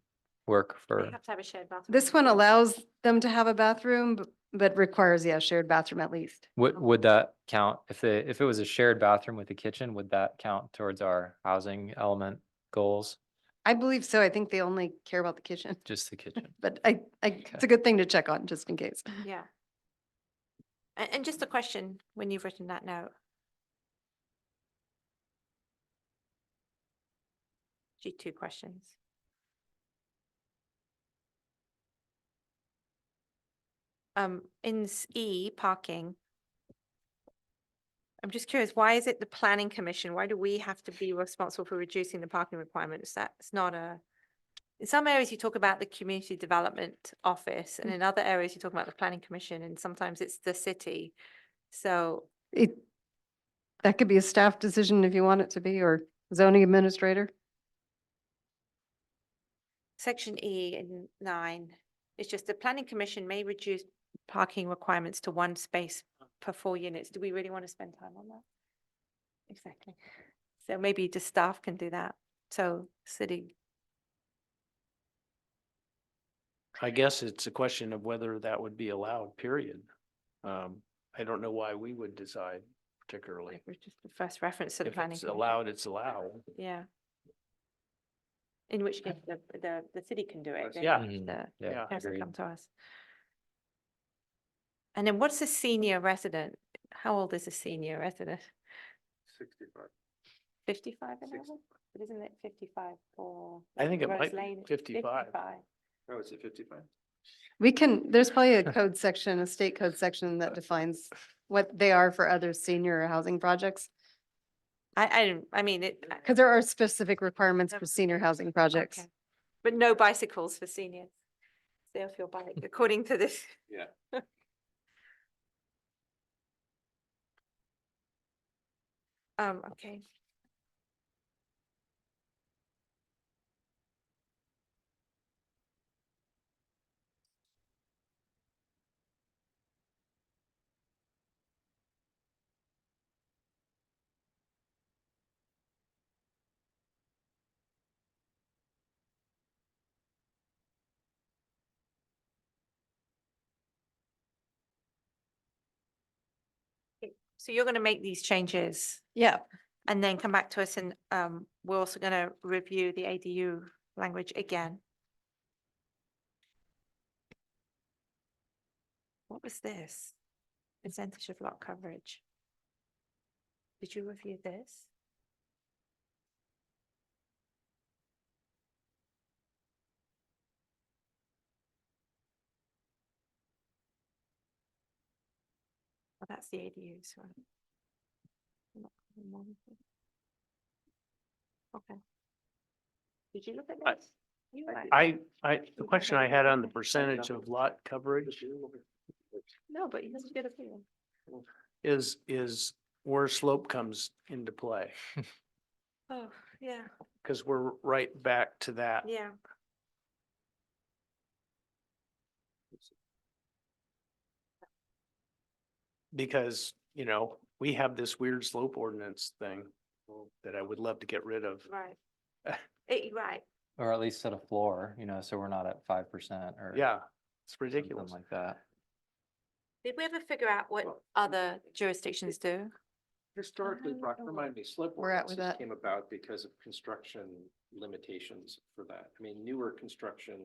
work We for? have to have a shared bathroom. This one allows them to have a bathroom, but requires, yeah, shared bathroom at least. Would that count if it was a shared bathroom with a kitchen, would that count towards our housing element goals? I believe so. I think they only care about the kitchen, Just the kitchen? but it's a good thing to check on just in case. Yeah. And just a question, when you've written that note. Two questions. In E, parking. I'm just curious, why is it the planning commission? Why do we have to be responsible for reducing the parking requirements? That's not in some areas you talk about the community development office and in other areas you talk about the planning commission and sometimes it's the city. So That could be a staff decision if you want it to be, or zoning administrator. Section E in 9, it's just the planning commission may reduce parking requirements to 1 space per 4 units. Do we really want to spend time on that? Exactly. So maybe just staff can do that. So city. I guess it's a question of whether that would be allowed, period. I don't know why we would decide particularly. Like, just the first reference to the If planning. it's commission. allowed, it's allowed. Yeah. In which case the city can do it. They Yeah. don't have to- Yeah, it has to agreed. come to us. And then what's a senior resident? How old is a senior resident? 65. 55 and over? But isn't it 55 for? I think it Rose might be Lane? 55. Oh, is it 55? There's probably a code section, a state code section that defines what they are for other senior housing projects. I mean, it. Because there are specific requirements for senior housing projects. Okay. But no bicycles for seniors. They'll feel bike, according to this. Yeah. Okay. So you're going to make these changes Yeah, and then come back to us and we're also going to review the ADU language again. What was this? Percentage of lot coverage. Did you review this? Oh, that's the ADUs, right? Okay. Did you look at I- this? You might- the question I had on the percentage of lot coverage No, but you have a good opinion. is where slope comes into play. Oh, yeah, Because we're right back to that. yeah. Because, we have this weird slope ordinance thing that I would love to get rid of. Right. Right. Or at least set a floor, so we're not at 5% or. Yeah, it's Something ridiculous. like that. Did we ever figure out what other jurisdictions do? Historically, Brock, remind me, slope Where at with ordinances that? came about because of construction limitations for that. I mean, newer construction,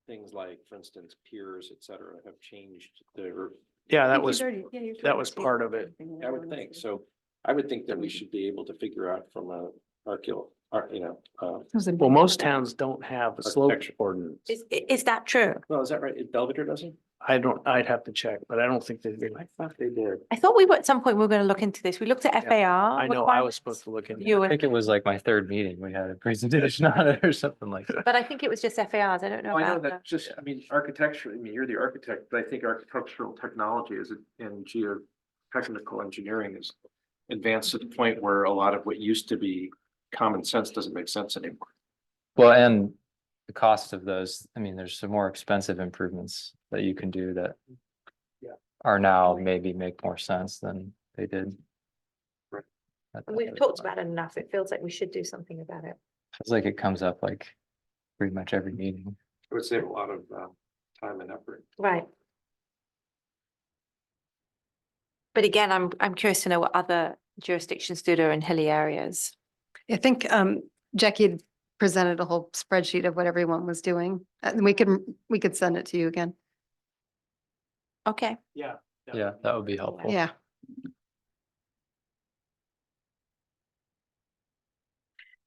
things like, for instance, piers, et cetera, have changed their, Yeah, that was part of it. I would think. So I would think that we should be able to figure out from a Well, most towns don't have a slope Architecture. ordinance. Is that true? well, is that right? Belvedere doesn't? I'd have to check, but I don't think they do. I thought they did. I thought we were, at some point, we were going to look into this. We looked at FAR. I know, I was supposed to look into. You I were, think it was like my third meeting. We had a presentation on it or something like that. but I think it was just FARs. I don't know I know about that just, I mean, architecture, I mean, you're the architect, but I think architectural technology and geotechnical engineering is advanced to the point where a lot of what used to be common sense doesn't make sense anymore. Well, and the cost of those, I mean, there's some more expensive improvements that you can do that. Yeah. Are now maybe make more sense than they did. Right. at the We've other talked time. about it enough. It feels like we should do something about it. Feels like it comes up like pretty much every meeting. It would save a lot of time and effort. Right. But again, I'm curious to know what other jurisdictions do in hilly areas. I think Jackie had presented a whole spreadsheet of what everyone was doing. And we could send it to you again. Okay. Yeah. Yeah, that would be helpful. Yeah.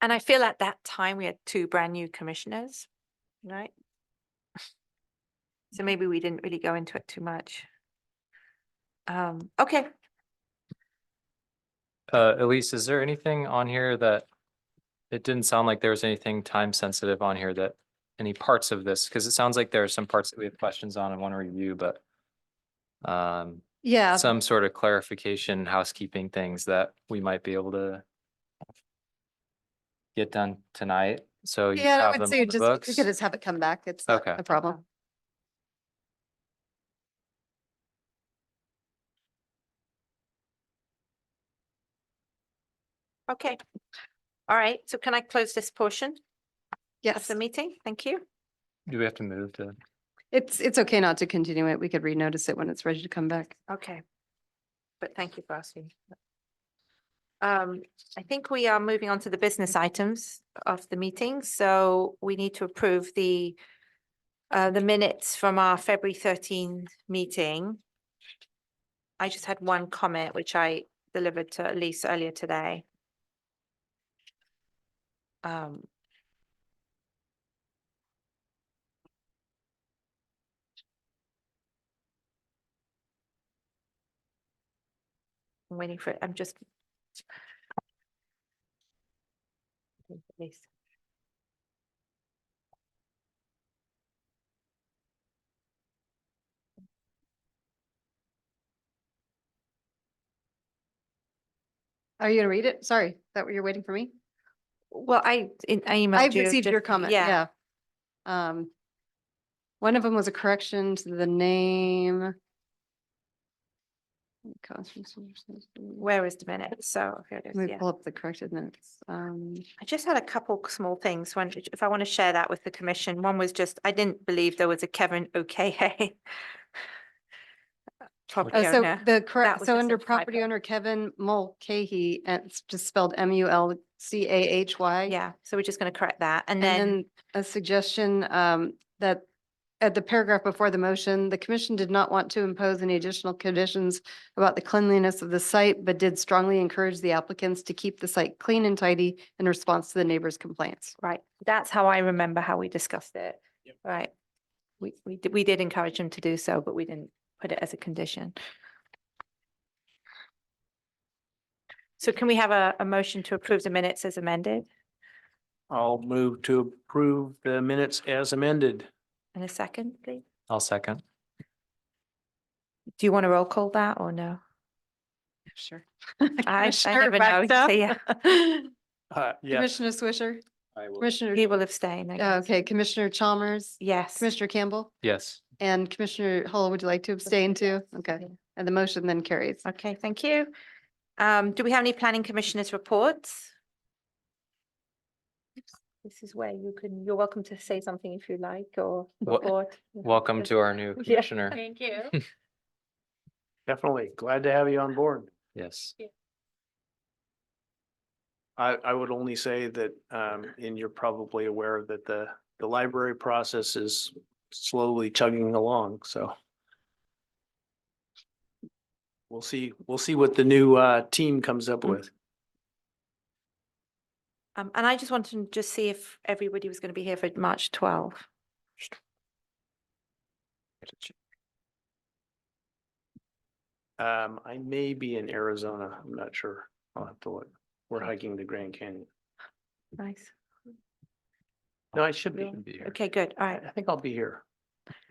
And I feel at that time we had 2 brand new commissioners, right? So maybe we didn't really go into it too much. Okay. Elise, is there anything on here that it didn't sound like there was anything time sensitive on here that any parts of this, because it sounds like there are some parts that we have questions on and want to review, but Yeah. some sort of clarification, housekeeping things that we might be able to get done tonight. So you Yeah, I have would them say on the just, we books. could just have it come back. It's not Okay. a problem. Okay. All right. So can I close this portion of Yes, the meeting? Thank you. Do we have to move to? it's okay not to continue it. We could renotice it when it's ready to come back. Okay. But thank you for asking. I think we are moving on to the business items of the meeting. So we need to approve the minutes from our February 13th meeting. I just had one comment, which I delivered to Elise earlier today. I'm waiting for it. I'm just. Elise. Are you gonna read it? Sorry, is that what you're waiting for me? Well, I emailed I've you. received your just- comment, yeah. One of them was a correction to the name. Where is the minute? So here it Let is. me Yeah. pull up the corrected minutes. I just had a couple small things when, if I want to share that with the commission. One was just, I didn't believe there was a Kevin O'Kay. Property Oh, so owner. the That correct, was so just a under property typo. owner Kevin Mulcahy, and it's just spelled Mulcahy. Yeah, so we're just going to correct that. And And then, then a suggestion that at the paragraph before the motion, the commission did not want to impose any additional conditions about the cleanliness of the site, but did strongly encourage the applicants to keep the site clean and tidy in response to the neighbors' complaints. right, that's how I remember how we discussed it. Yep. Right. We did encourage them to do so, but we didn't put it as a condition. So can we have a motion to approve the minutes as amended I'll move to approve the minutes as amended. in a second, please? I'll second. Do you want to roll call that or no? Sure. I Commissioner never know, so Baxter? yeah. Yes. Commissioner Swisher? Commissioner, He will abstain, I guess. okay, Commissioner Chalmers? Yes. Commissioner Campbell? Yes. And Commissioner Hull, would you like to abstain too? Okay, Yeah. and the motion then carries. Okay, thank you. Do we have any planning commissioners reports? This is where you're welcome to say something if you like or Wel- report. Welcome to our new Yeah. commissioner. Thank you. Definitely. Glad to have you on board. Yes. I would only say that, and you're probably aware that the library process is slowly chugging along, so. We'll see what the new, team comes up with. And I just wanted to just see if everybody was going to be here for March 12. I may be in Arizona. I'm not sure. I'll have to look. We're hiking the Grand Canyon. Nice. No, I should be. Be here. Okay, good. All right. I think I'll be here.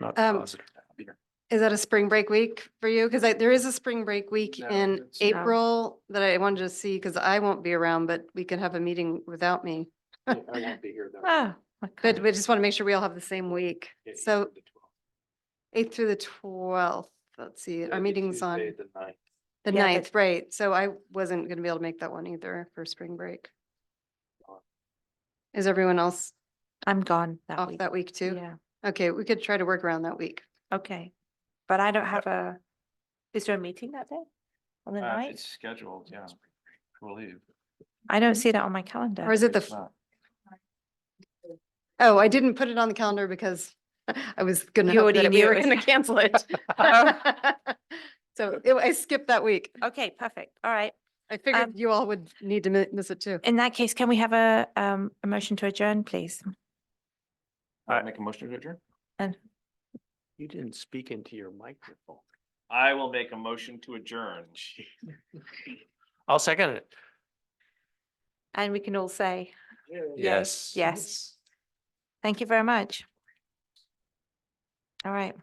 Not positive. I'll be here. Is that a spring break week for you? Because there is a spring break week No, in it's- April that I wanted to see because I won't be around, but we can have a meeting without me. I won't be here though. Oh, But we just want to make sure we all have the same week. Yeah, So the 8th through the 12th, let's see, our meeting's on Tuesday, the 9th. the Yeah, 9th, right? So I wasn't going to be able to make that one either for spring break. Is everyone else I'm gone that off week. that week too? Yeah, Okay, we could try to work around that week. okay. But I don't have is there a meeting that day? On the night? It's scheduled, yeah. I believe. I don't see that on my calendar. Or is it the, It's not. oh, I didn't put it on the calendar because I was gonna You hope already that we knew were it was- gonna cancel it. So I skipped that week. Okay, perfect. All right. I figured you all would need to miss it too. In that case, can we have a motion to adjourn, please? Make a motion to adjourn? And You didn't speak into your microphone. I will make a motion to adjourn. I'll second it. we can all say, Yes. yes. Thank you very much. All right.